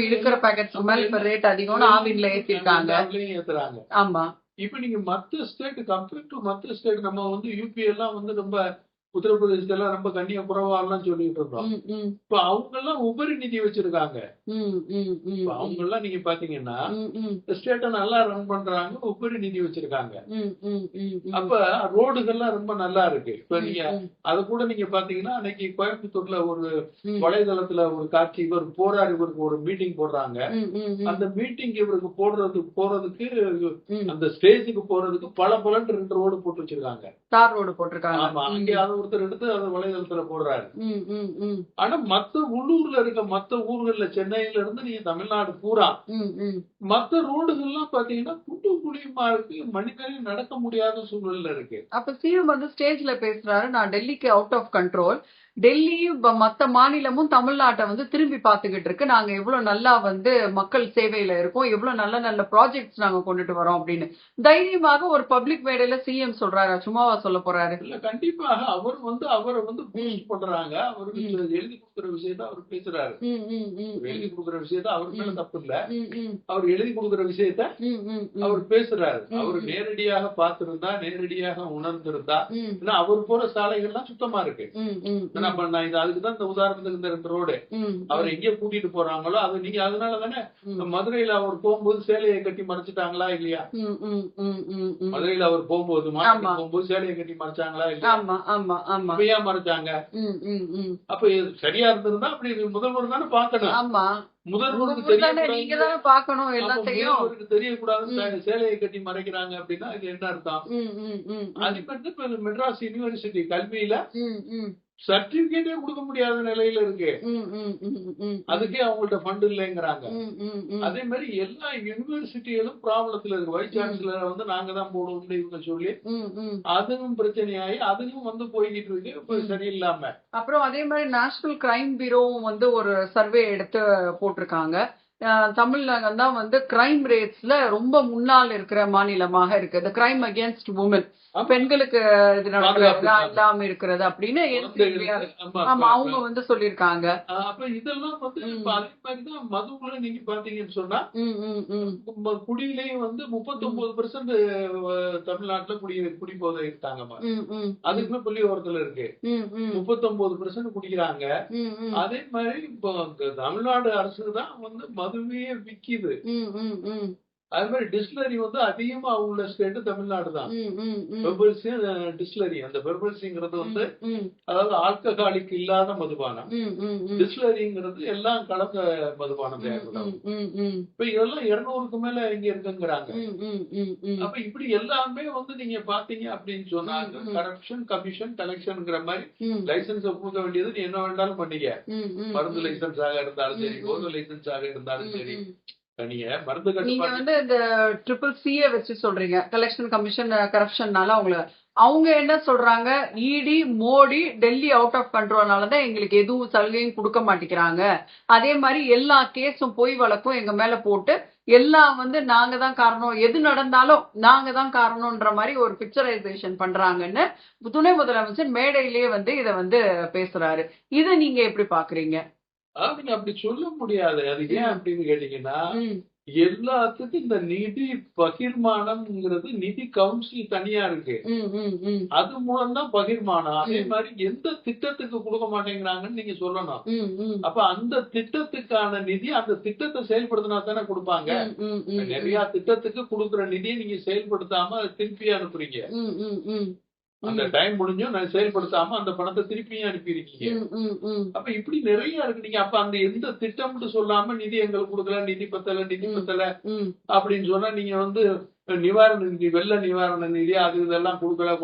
இருக்கிற பேக்கெட்ஸ் மேல இப்ப ரேட் அதிகம், ஆவின்ல ஏத்திட்டாங்க, ஏத்துறாங்க. ஆமா. இப்ப நீங்க மத்த ஸ்டேட் கம்பேர் டு மத்த ஸ்டேட், நம்ம வந்து யூபி எல்லாம் வந்து ரொம்ப, உத்தரப்பிரதேசத்துல எல்லாம் ரொம்ப கண்ணிய குறைவாலாம் சொல்லிட்டு இருந்தோம். இப்ப அவங்க எல்லாம் உபரி நிதி வச்சிருக்காங்க. அவங்க எல்லாம் நீங்க பாத்தீங்கன்னா ஸ்டேட்டை நல்லா ரன் பண்றாங்க, உபரி நிதி வச்சிருக்காங்க. அப்ப ரோடுகள்லாம் ரொம்ப நல்லா இருக்கு. இப்ப நீங்க அத கூட நீங்க பாத்தீங்கன்னா அன்னைக்கு கோயம்புத்தூர்ல ஒரு வலைதளத்துல ஒரு காட்சி, இவர் போராடி, இவருக்கு ஒரு மீட்டிங் போடுறாங்க. அந்த மீட்டிங் இவருக்கு போறதுக்கு அந்த ஸ்டேஜுக்கு போறதுக்கு பல 2 ரோடு போட்டு வச்சிருக்காங்க, தார் ரோடு போட்டிருக்காங்க. ஆமா, அங்கே ஒருத்தர் எடுத்து அதை வலைதளத்துல போடுறாரு. ஆனா மத்த உள்ளூர்ல இருக்க மத்த ஊர்கள்ல, சென்னையில இருந்து நீங்க தமிழ்நாடு பூரா மத்த ரோடுகள்லாம் பாத்தீங்கன்னா குண்டு குழியுமா இருக்கு, மனிதர்கள் நடக்க முடியாத சூழல்ல இருக்கு. அப்ப சிஎம் வந்து ஸ்டேஜ்ல பேசுறாரு, நான் டெல்லிக்கு அவுட் ஆஃப் கண்ட்ரோல், டெல்லியும் மத்த மாநிலமும் தமிழ்நாட்டை வந்து திரும்பி பார்த்துக்கிட்டு இருக்கு, நாங்க எவ்வளவு நல்லா வந்து மக்கள் சேவையில இருக்கோம், எவ்வளவு நல்ல நல்ல ப்ராஜெக்ட்ஸ் நாங்க கொண்டுட்டு வரோம் அப்படின்னு தைரியமாக ஒரு பப்ளிக் மேடையில சிஎம் சொல்றாரு. சும்மாவா சொல்ல போறாரு? இல்ல, கண்டிப்பாக அவரை வந்து பூஸ்ட் பண்றாங்க. அவருக்கு எழுதி கொடுக்குற விஷயத்த அவர் பேசுறாரு. எழுதி கொடுக்குற விஷயத்த அவர் மேல தப்பு இல்ல, அவர் எழுதி கொடுக்குற விஷயத்த அவர் பேசுறாரு. அவர் நேரடியாக பார்த்திருந்தா, நேரடியாக உணர்ந்திருந்தா, அவர் போற சாலைகள்லாம் சுத்தமா இருக்கு. அதுக்குதான் இந்த உதாரணத்துக்கு இந்த 2 ரோடு அவர் எங்க கூட்டிட்டு போறாங்களோ அது நீங்க, அதனாலதானே மதுரையில அவர் போகும்போது சேலையை கட்டி மறைச்சிட்டாங்களா இல்லையா? மதுரையில அவர் போகும்போது சேலையை கட்டி மறைச்சாங்களா இல்லையா? ஏன் மறைச்சாங்க? அப்ப சரியா இருந்திருந்தா அப்படி முதல்வர் தானே பாக்கணும். முதல்வருக்கு தெரியக்கூடாது சேலையை கட்டி மறைக்கிறாங்க அப்படின்னா இது என்ன அர்த்தம்? அது மட்டும் மெட்ராஸ் யூனிவர்சிட்டி கல்வியில சர்டிபிகேட்டே கொடுக்க முடியாத நிலையில இருக்கு. அதுக்கே அவங்கள்ட்ட ஃபண்ட் இல்லைங்கிறாங்க. அதே மாதிரி எல்லா யூனிவர்சிட்டிகளும் ப்ராப்ளத்துல இருக்கு. வைஸ் சான்சலர் வந்து நாங்க தான் போடுவோம்னு இவங்க சொல்லி அதுவும் பிரச்சனையாகி அதுவும் வந்து போய்கிட்டு இருக்கு, இப்ப சரியில்லாம. அப்புறம் அதே மாதிரி நேஷனல் கிரைம் பீரோவும் வந்து ஒரு சர்வே எடுத்து போட்டிருக்காங்க. தமிழ்நாடு தான் வந்து கிரைம் ரேட்ஸ்ல ரொம்ப முன்னால் இருக்கிற மாநிலமாக இருக்கு. இந்த கிரைம் அகேன்ஸ்ட் உமன், பெண்களுக்கு இது இல்லாம இருக்கிறது அப்படின்னு அவங்க வந்து சொல்லிருக்காங்க. அப்ப இதெல்லாம் வந்து அதே மாதிரிதான் மதுவுல நீங்க பாத்தீங்கன்னு சொன்னா குடியிலேயும் வந்து 39% தமிழ்நாட்டுல குடிபோதை இருக்காங்க. அதுக்குமே புள்ளி ஓரத்துல இருக்கு, 39% குடிக்கிறாங்க. அதே மாதிரி இப்போ தமிழ்நாடு அரசு தான் வந்து மதுவையே விக்குது. அது மாதிரி டிஸ்டிலரி வந்து அதிகமா உள்ள ஸ்டேட் தமிழ்நாடு தான். பெர்பல்சி டிஸ்டிலரி, அந்த பெர்பல்சிங்கிறது வந்து அதாவது ஆல்கஹாலிக் இல்லாத மதுபானம். டிஸ்டிலரிங்கிறது எல்லாம் கலந்த மதுபானம் தயாரிக்கிறாங்க. இப்ப இதெல்லாம் 200க்கு மேல இங்க இருக்குங்கிறாங்க. அப்ப இப்படி எல்லாமே வந்து நீங்க பாத்தீங்க அப்படின்னு சொன்னாங்க, கரப்ஷன், கமிஷன், கலெக்ஷன்ங்கிற மாதிரி லைசன்ஸ் கொடுக்க வேண்டியது நீ என்ன வேண்டாலும் பண்ணிக்க. மருந்து லைசன்ஸ் ஆக இருந்தாலும் சரி, போதை லைசன்ஸ் ஆக இருந்தாலும் சரி. நீங்க மருந்து நீங்க வந்து இந்த CCC வச்சு சொல்றீங்க, கலெக்ஷன், கமிஷன், கரப்ஷன்னால அவங்க என்ன சொல்றாங்க, இடி, மோடி, டெல்லி அவுட் ஆஃப் கண்ட்ரோல்னாலதான் எங்களுக்கு எதுவும் சலுகையும் கொடுக்க மாட்டேங்கிறாங்க. அதே மாதிரி எல்லா கேஸும் பொய் வழக்கும் எங்க மேல போட்டு எல்லாம் வந்து நாங்க தான் காரணம், எது நடந்தாலும் நாங்க தான் காரணம்ன்ற மாதிரி ஒரு பிக்சரைசேஷன் பண்றாங்கன்னு துணை முதலமைச்சர் மேடையிலேயே வந்து இத வந்து பேசுறாரு. இத நீங்க எப்படி பாக்குறீங்க? நீங்க அப்படி சொல்ல முடியாது. அது ஏன் அப்படின்னு கேட்டீங்கன்னா, எல்லாத்துக்கும் இந்த நிதி பகிர்மானம்ங்கிறது நிதி கவுன்சில் தனியா இருக்கு. அது மூலம் தான் பகிர்மானம். அதே மாதிரி எந்த திட்டத்துக்கு கொடுக்க மாட்டேங்கிறாங்கன்னு நீங்க சொல்லணும். அப்ப அந்த திட்டத்துக்கான நிதி அந்த திட்டத்தை செயல்படுத்தினா தானே கொடுப்பாங்க. நிறைய திட்டத்துக்கு கொடுக்குற நிதியை நீங்க செயல்படுத்தாம அதை திருப்பி அனுப்புறீங்க. அந்த டைம் முடிஞ்சும் நான் செயல்படுத்தாம அந்த பணத்தை திருப்பியும் அனுப்பியிருக்கீங்க. அப்ப இப்படி நிறைய இருக்கு. நீங்க அப்ப அந்த எந்த திட்டம்னு சொல்லாம நிதி எங்களுக்கு கொடுக்கல, நிதி பத்தல அப்படின்னு சொன்னா நீங்க வந்து நிவாரண நிதி, வெள்ள நிவாரண நிதி அது இதெல்லாம் கொடுக்கல,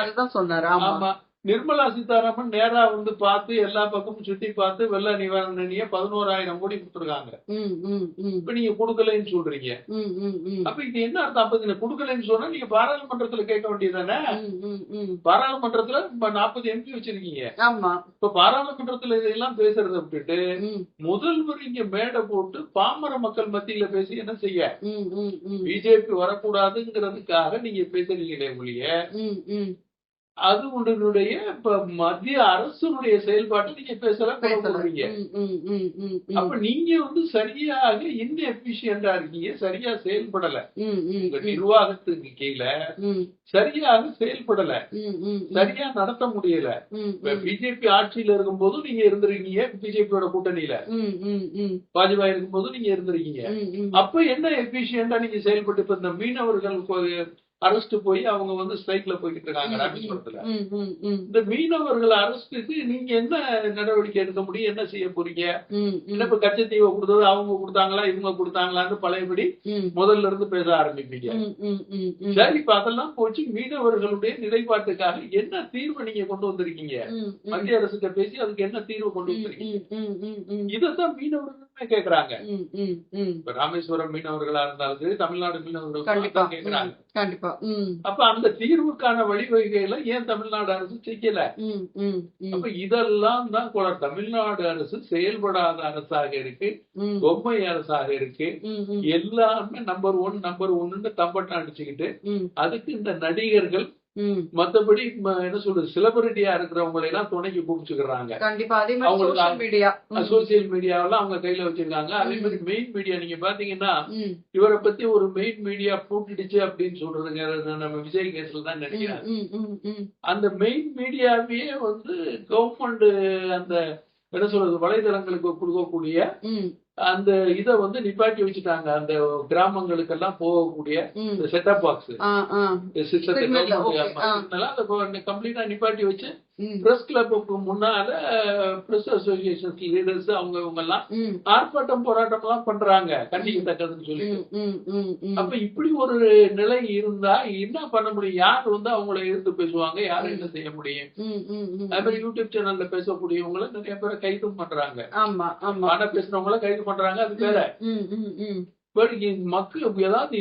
அதுதான் சொன்னாரு. ஆமா, நிர்மலா சீதாராமன் நேரா வந்து பார்த்து எல்லா பக்கமும் சுத்தி பார்த்து வெள்ள நிவாரண நிதியை 11,000 கோடி கொடுத்துருக்காங்க. இப்ப நீங்க கொடுக்கலன்னு சொல்றீங்க. அப்ப இது என்ன அர்த்தம்? அப்ப நீங்க கொடுக்கலன்னு சொன்னா நீங்க பாராளுமன்றத்துல கேட்க வேண்டியதானே. பாராளுமன்றத்துல 40 MP வச்சிருக்கீங்க. இப்ப பாராளுமன்றத்துல இதெல்லாம் பேசுறத விட்டுட்டு முதல்வர் இங்க மேடை போட்டு பாமர மக்கள் மத்தியில பேசி என்ன செய்ய, பிஜேபி வரக்கூடாதுங்கிறதுக்காக நீங்க பேசுறீங்களே ஒழிய அது உங்களுடைய இப்ப மத்திய அரசுடைய செயல்பாட்டை நீங்க பேசலாம். அப்ப நீங்க வந்து சரியாக இன்எஃபிஷியன்டா இருக்கீங்க, சரியா செயல்படல. உங்க நிர்வாகத்துக்கு கீழே சரியாக செயல்படல, சரியா நடத்த முடியல. பிஜேபி ஆட்சியில இருக்கும் போதும் நீங்க இருந்திருக்கீங்க, பிஜேபியோட கூட்டணியில பாஜக இருக்கும் போதும் நீங்க இருந்திருக்கீங்க. அப்ப என்ன எஃபிஷியன்டா நீங்க செயல்பட்டு இப்ப இந்த மீனவர்கள் அரெஸ்ட் போய் அவங்க வந்து ஸ்ட்ரைக்ல போய்கிட்டு இருக்காங்க ராமேஸ்வரத்துல. இந்த மீனவர்கள் அரெஸ்டுக்கு நீங்க என்ன நடவடிக்கை எடுக்க முடியும், என்ன செய்ய போறீங்க? இப்ப கச்சத்தீவை கொடுத்தது அவங்க கொடுத்தாங்களா இவங்க கொடுத்தாங்களான்னு பழையபடி முதல்ல இருந்து பேச ஆரம்பிப்பீங்க. சரி, இப்ப அதெல்லாம் போச்சு. மீனவர்களுடைய நிலைப்பாட்டுக்காக என்ன தீர்வு நீங்க கொண்டு வந்திருக்கீங்க? மத்திய அரசுக்கு பேசி அதுக்கு என்ன தீர்வு கொண்டு வந்திருக்கீங்க? இதான் மீனவர்கள் கேக்குறாங்க. இப்ப ராமேஸ்வரம் மீனவர்களா இருந்தாலும் சரி, தமிழ்நாடு மீனவர்கள் கேக்குறாங்க. அப்ப அந்த தீர்வுக்கான வழிவகைகளை ஏன் தமிழ்நாடு அரசு செய்யல? அப்ப இதெல்லாம் தான் தமிழ்நாடு அரசு செயல்படாத அரசாக இருக்கு, பொம்மை அரசாக இருக்கு. எல்லாமே நம்பர் ஒன்னு தம்பட்டம் அடிச்சுக்கிட்டு அதுக்கு இந்த நடிகர்கள் மத்தபடி என்ன சொல்றது செலிபிரிட்டியா இருக்கிறவங்களை எல்லாம் துணைக்கு கூப்பிச்சுக்கிறாங்க. சோசியல் மீடியாவெல்லாம் அவங்க கையில வச்சிருக்காங்க. அதே மாதிரி மெயின் மீடியா நீங்க பாத்தீங்கன்னா இவரை பத்தி ஒரு மெயின் மீடியா போட்டுடுச்சு அப்படின்னு சொல்றதுங்க நம்ம விஜய் கேஸ்ல தான் நினைக்கிறேன். அந்த மெயின் மீடியாவையே வந்து கவர்மெண்ட் அந்த என்ன சொல்றது வலைதளங்களுக்கு கொடுக்கக்கூடிய அந்த இத வந்து நிப்பாட்டி வச்சுட்டாங்க. அந்த கிராமங்களுக்கு எல்லாம் போகக்கூடிய செட்டப் பாக்ஸ் கம்ப்ளீட்டா நிப்பாட்டி வச்சு பிரஸ் கிளப்புக்கு முன்னால பிரஸ் அசோசியேஷன் லீடர்ஸ் அவங்க இவங்க எல்லாம் ஆர்ப்பாட்டம் போராட்டம் எல்லாம் பண்றாங்க, கண்டிக்கத்தக்கதுன்னு சொல்லி. அப்ப இப்படி ஒரு நிலை இருந்தா என்ன பண்ண முடியும்? யார் வந்து அவங்கள எதிர்த்து பேசுவாங்க, யாரும் என்ன செய்ய முடியும்? அதே மாதிரி யூடியூப் சேனல்ல பேசக்கூடியவங்களை நிறைய பேரை கைதும் பண்றாங்க, ஆனா பேசுறவங்கள கைது பண்றாங்க. அது பேர மக்கள் ஏதாவது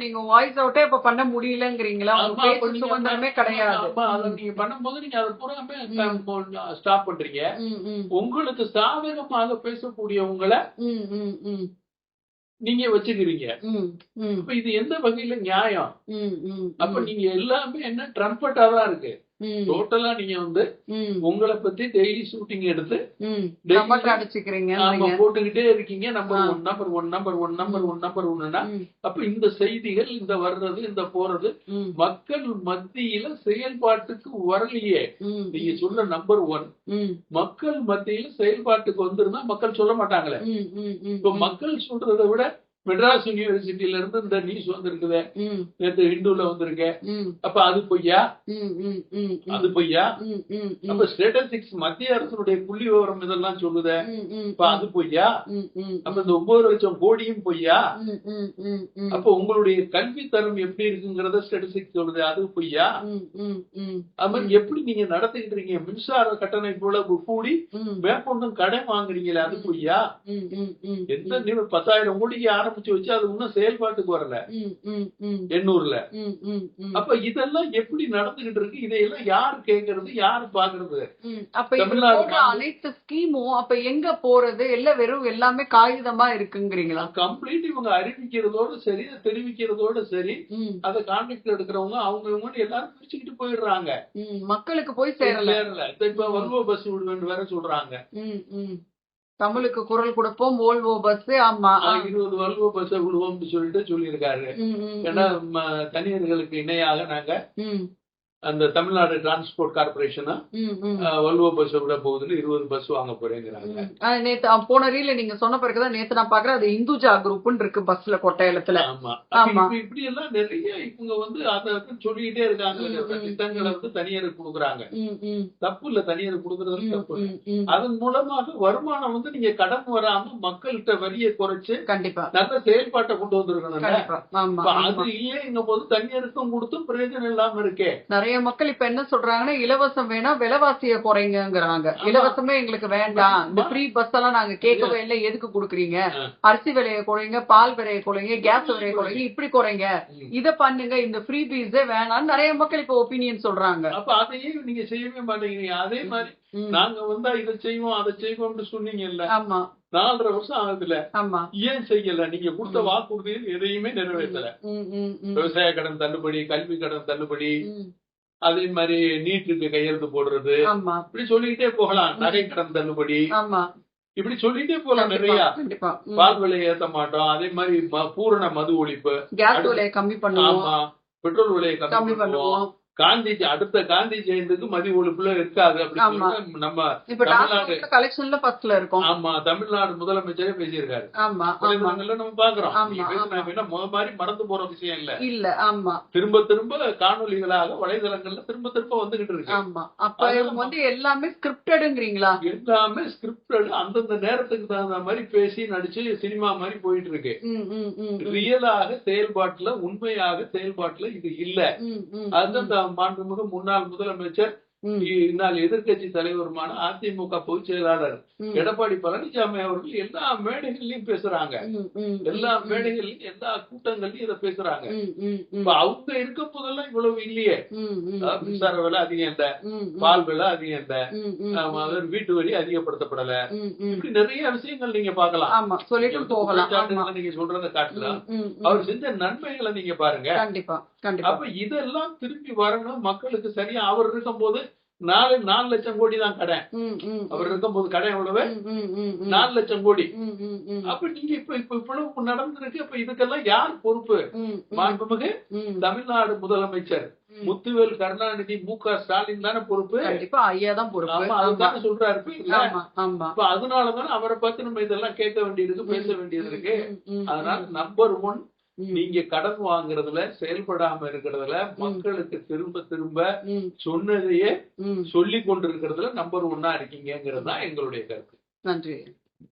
நீங்க வாய்ஸ் அவுட்டே இப்ப பண்ண முடியலங்கிறீங்களா? சுதந்திரமே கிடையாது. நீங்க பண்ணும்போது நீங்க அதை பூராமே ஸ்டாப் பண்றீங்க. உங்களுக்கு சாதகமாக பேசக்கூடியவங்களை நீங்க வச்சுக்கிறீங்க. அப்ப இது எந்த வகையில நியாயம்? அப்ப நீங்க எல்லாமே என்ன ட்ரம்பட்டா தான் இருக்கு. டோட்டலா நீங்க வந்து உங்களை பத்தி டெய்லி ஷூட்டிங் எடுத்து போட்டுக்கிட்டே இருக்கீங்க. நம்பர் ஒன்னா அப்ப இந்த செய்திகள் இந்த வர்றது இந்த போறது மக்கள் மத்தியில செயல்பாட்டுக்கு வரலையே. நீங்க சொல்ற நம்பர் 1 மக்கள் மத்தியில செயல்பாட்டுக்கு வந்திருந்தா மக்கள் சொல்ல மாட்டாங்களே. இப்ப மக்கள் சொல்றதை விட மெட்ராஸ் யூனிவர்சிட்டியில இருந்து இந்த நியூஸ் வந்திருக்குது, ம், நேத்து ஹிந்துல வந்திருக்க. ம், அப்ப அது பொய்யா? ம், ம், ம், அது பொய்யா? ம், ம், ம், அப்ப ஸ்டேட்டிஸ்டிக்ஸ் மத்திய அரசுடைய புள்ளி விவரம் இதெல்லாம் சொல்லுதே, ம், ம், அப்ப அது பொய்யா? ம், ம், அப்ப இந்த 9 லட்சம் கோடியும் பொய்யா? ம், ம், ம், ம், அப்ப உங்களுடைய கல்வி தரம் எப்படி இருக்குங்கிறத ஸ்டாட்டிஸ்டிக்ஸ் சொல்லுது, அது பொய்யா? ம், ம், ம், அது மாதிரி எப்படி நீங்க நடத்திக்கிட்டு இருக்கீங்க? மின்சார கட்டணம் இவ்வளவு கூடி ம், மேற்கொண்டும் கடன் வாங்குறீங்களே, அது பொய்யா? ம், ம், ம், எந்த 10,000 கோடிக்கு ஆரம்பிச்சு வச்சு அது இன்னும் செயல்பாட்டுக்கு வரல ம், ம், ம், எண்ணூர்ல. ம், ம், ம். அப்ப இதெல்லாம் எப்படி நடந்துகிட்டு இருக்கு? இதையெல்லாம் யாரு கேக்குறது, யாரு பாக்குறது? ம். அப்ப இது தமிழ்நாடு போடுற அனைத்து ஸ்கீமும் அப்ப எங்க போறது? எல்லாம் வெறும் எல்லாமே காகிதமா இருக்குங்கிறீங்களா? கம்ப்ளீட் இவங்க அறிவிக்கிறதோட சரி, தெரிவிக்கிறதோட சரி, ம், அதை கான்ட்ராக்ட்ல எடுக்கிறவங்க அவங்க எல்லாரும் பிரிச்சுக்கிட்டு போயிடுறாங்க. ம். மக்களுக்கு போய் சேரல. சேரல. இப்ப வல்வோ பஸ் விடுவேன் வேற சொல்றாங்க. ம், ம். தமிழுக்கு குரல் கொடுப்போம், ஓல்வோ பஸ். ஆமா. 20 வல்வோ பஸ் விடுவோம்னு சொல்லிட்டு சொல்லியிருக்காரு. ம், ம், ஏன்னா தனியார்களுக்கு இணையாக நாங்க ம், அந்த தமிழ்நாடு டிரான்ஸ்போர்ட் கார்பரேஷனா ம், ம், வல்வோ பஸ் விட போகுதுன்னு 20 பஸ் வாங்க போறேங்கிறாங்க. ம். நேத்து போன ரீல நீங்க சொன்ன பிறகுதான் நேத்து நான் பாக்குறேன், அது இந்துஜா குரூப்னு இருக்கு பஸ்ல கொட்டையலத்துல. ஆமா. ஆமா. இப்படி எல்லாம் நிறைய இவங்க அதை சொல்லிக்கிட்டே இருக்காங்க. திட்டங்களை தனியாருக்கு கொடுக்குறாங்க. ம், ம், தப்பு இல்ல, தனியாருக்கு கொடுக்கறது ம், தப்பு இல்ல. ம், ம். அதன் மூலமாக வருமானம் நீங்க கடன் வராம மக்கள்கிட்ட வரியை குறைச்சு கண்டிப்பா நல்ல செயல்பாட்டை கொண்டு வந்திருக்கணும். கண்டிப்பா. ஆமா, இப்ப ஆமா. அது இல்லைங்கும் போது தனியாருக்கும் கொடுத்தும் பிரயோஜனம் இல்லாம இருக்கே. நிறைய மக்கள் இப்ப என்ன சொல்றாங்கன்னா, இலவசம் வேணா விலைவாசிய குறைங்கிறாங்க. ஆமா. இலவசமே எங்களுக்கு வேண்டாம், இந்த ஃப்ரீ பஸ் எல்லாம் நாங்க கேட்கவே இல்லை, எதுக்கு குடுக்குறீங்க? அரிசி விலையை குறைங்க, பால் விலையை குறைங்க, கேஸ் விலையை குறைங்க, இப்படி குறைங்க, இத பண்ணுங்க, இந்த ஃப்ரீ பீஸே வேணாம்னு நிறைய மக்கள் இப்ப ஒப்பீனியன் சொல்றாங்க. அப்ப அதையே நீங்க செய்யவே மாட்டேங்கிறீங்க. அதே மாதிரி ம். நாங்க வந்தா இதை செய்வோம் அதை செய்வோம்னு சொன்னீங்கல்ல, ஆமா, 4.5 வருஷம் ஆகுதுல, ஆமா. ஏன் செய்யல? நீங்க கொடுத்த வாக்குறுதியில் எதையுமே நிறைவேற்றல. ம், ம், ம், விவசாய கடன் தள்ளுபடி, கல்வி கடன் தள்ளுபடி, ம். அதே மாதிரி நீட்டுக்கு கையெழுத்து போடுறது, ஆமா, இப்படி சொல்லிக்கிட்டே போகலாம். நகை கடன் தள்ளுபடி, ஆமா. இப்படி சொல்லிட்டே போகலாம் கண்டிப்பா, நிறைய. கண்டிப்பா. ம். பால் விலையை ஏத்த மாட்டோம். அதே மாதிரி பூரண மது ஒழிப்பு. கேஸ் விலையை கம்மி பண்ணுவோம், ஆமா. பெட்ரோல் விலையை கம்மி கம்மி பண்ணுவோம். பண்ணுவோம். அடுத்த காந்தி ஜெயந்திக்கு மது ஒழிப்புல இருக்காது அப்படின்னு ஆமா. சொல்லிட்டு நம்ம இப்ப தமிழ்நாடு கலெக்ஷன்ல ஃபர்ஸ்ட்ல இருக்கும். ஆமா தமிழ்நாடு முதலமைச்சரே பேசியிருக்காரு. ஆமா, ஆமா. வலைதளங்கள்ல நம்ம பாக்குறோம். ஆமா, நீங்க பேசினா மாதிரி மறந்து போற விஷயம் இல்ல. இல்ல. ஆமா, திரும்ப திரும்ப காணொலிகளாக வலைதளங்கள்ல திரும்ப திரும்ப வந்துகிட்டு இருக்கு. ஆமா. அப்ப இவங்க எல்லாமே ஸ்கிரிப்டடுங்கிறீங்களா? எல்லாமே ஸ்கிரிப்டட் அந்தந்த நேரத்துக்கு தகுந்த மாதிரி பேசி நடிச்சு சினிமா மாதிரி போயிட்டு இருக்கு. ம், ம், ம், ம். ரியலாக செயல்பாட்டுல உண்மையாக செயல்பாட்டுல இது இல்ல. ம், ம், அதுதான் மாண்புமிகு முன்னாள் முதலமைச்சர் ம், இந்நாள் எதிர்க்கட்சி தலைவருமான அதிமுக பொதுச் செயலாளர் ம், எடப்பாடி பழனிசாமி அவர்கள் எல்லா மேடைகள்லயும் பேசுறாங்க. ம், ம், எல்லா மேடைகள்லயும் எல்லா கூட்டங்கள்லயும் இதை பேசுறாங்க. ம், ம், ம், இப்ப அவங்க இருக்க போதெல்லாம் இவ்வளவு இல்லையே. ம், ம், அதாவது மின்சார விலை அதிகம் இல்ல, ம், பால் விலை அதிகம் இல்ல, ம், ம், வீட்டு வரி அதிகப்படுத்தப்படல, ம், ம். இப்படி நிறைய விஷயங்கள் நீங்க பாக்கலாம். ஆமா, சொல்லிட்டு போகலாம். ஆமா. நீங்க சொல்றத காட்டலாம். ம், ம், அவர் செஞ்ச நன்மைகளை நீங்க பாருங்க. கண்டிப்பா, கண்டிப்பா. அப்ப இதெல்லாம் திருப்பி வரணும் மக்களுக்கு சரியா. அவர் இருக்கும்போது 4 லட்சம் கோடி தான் கடன். ம், ம், அவர் இருக்கும்போது கடன் எவ்வளவு? ம், ம், ம், ம். 4 லட்சம் கோடி. ம், ம், ம். அப்ப நீங்க இப்ப இவ்வளவு நடந்திருக்கு. அப்ப இதுக்கெல்லாம் யார் பொறுப்பு? ம், ம், மாண்புமிகு ம். தமிழ்நாடு முதலமைச்சர் முத்துவேல் கருணாநிதி மு.க. ஸ்டாலின் தானே பொறுப்பு. கண்டிப்பா ஐயா தான் பொறுப்பு. ஆமா, அதுதானே சொல்றாரு. இல்ல ஆமா, ஆமா. இப்ப அதனாலதானே அவரை பார்த்து நம்ம இதெல்லாம் கேட்க வேண்டியது, பேச வேண்டியது இருக்கு. ம், ம், அதனால நம்பர் 1 ம், நீங்க கடன் வாங்குறதுல செயல்படாம இருக்கிறதுல மக்களுக்கு திரும்ப திரும்ப ம், சொன்னதையே ம். சொல்லி கொண்டிருக்கிறதுல நம்பர் 1 இருக்கீங்கிறது தான் எங்களுடைய கருத்து. நன்றி.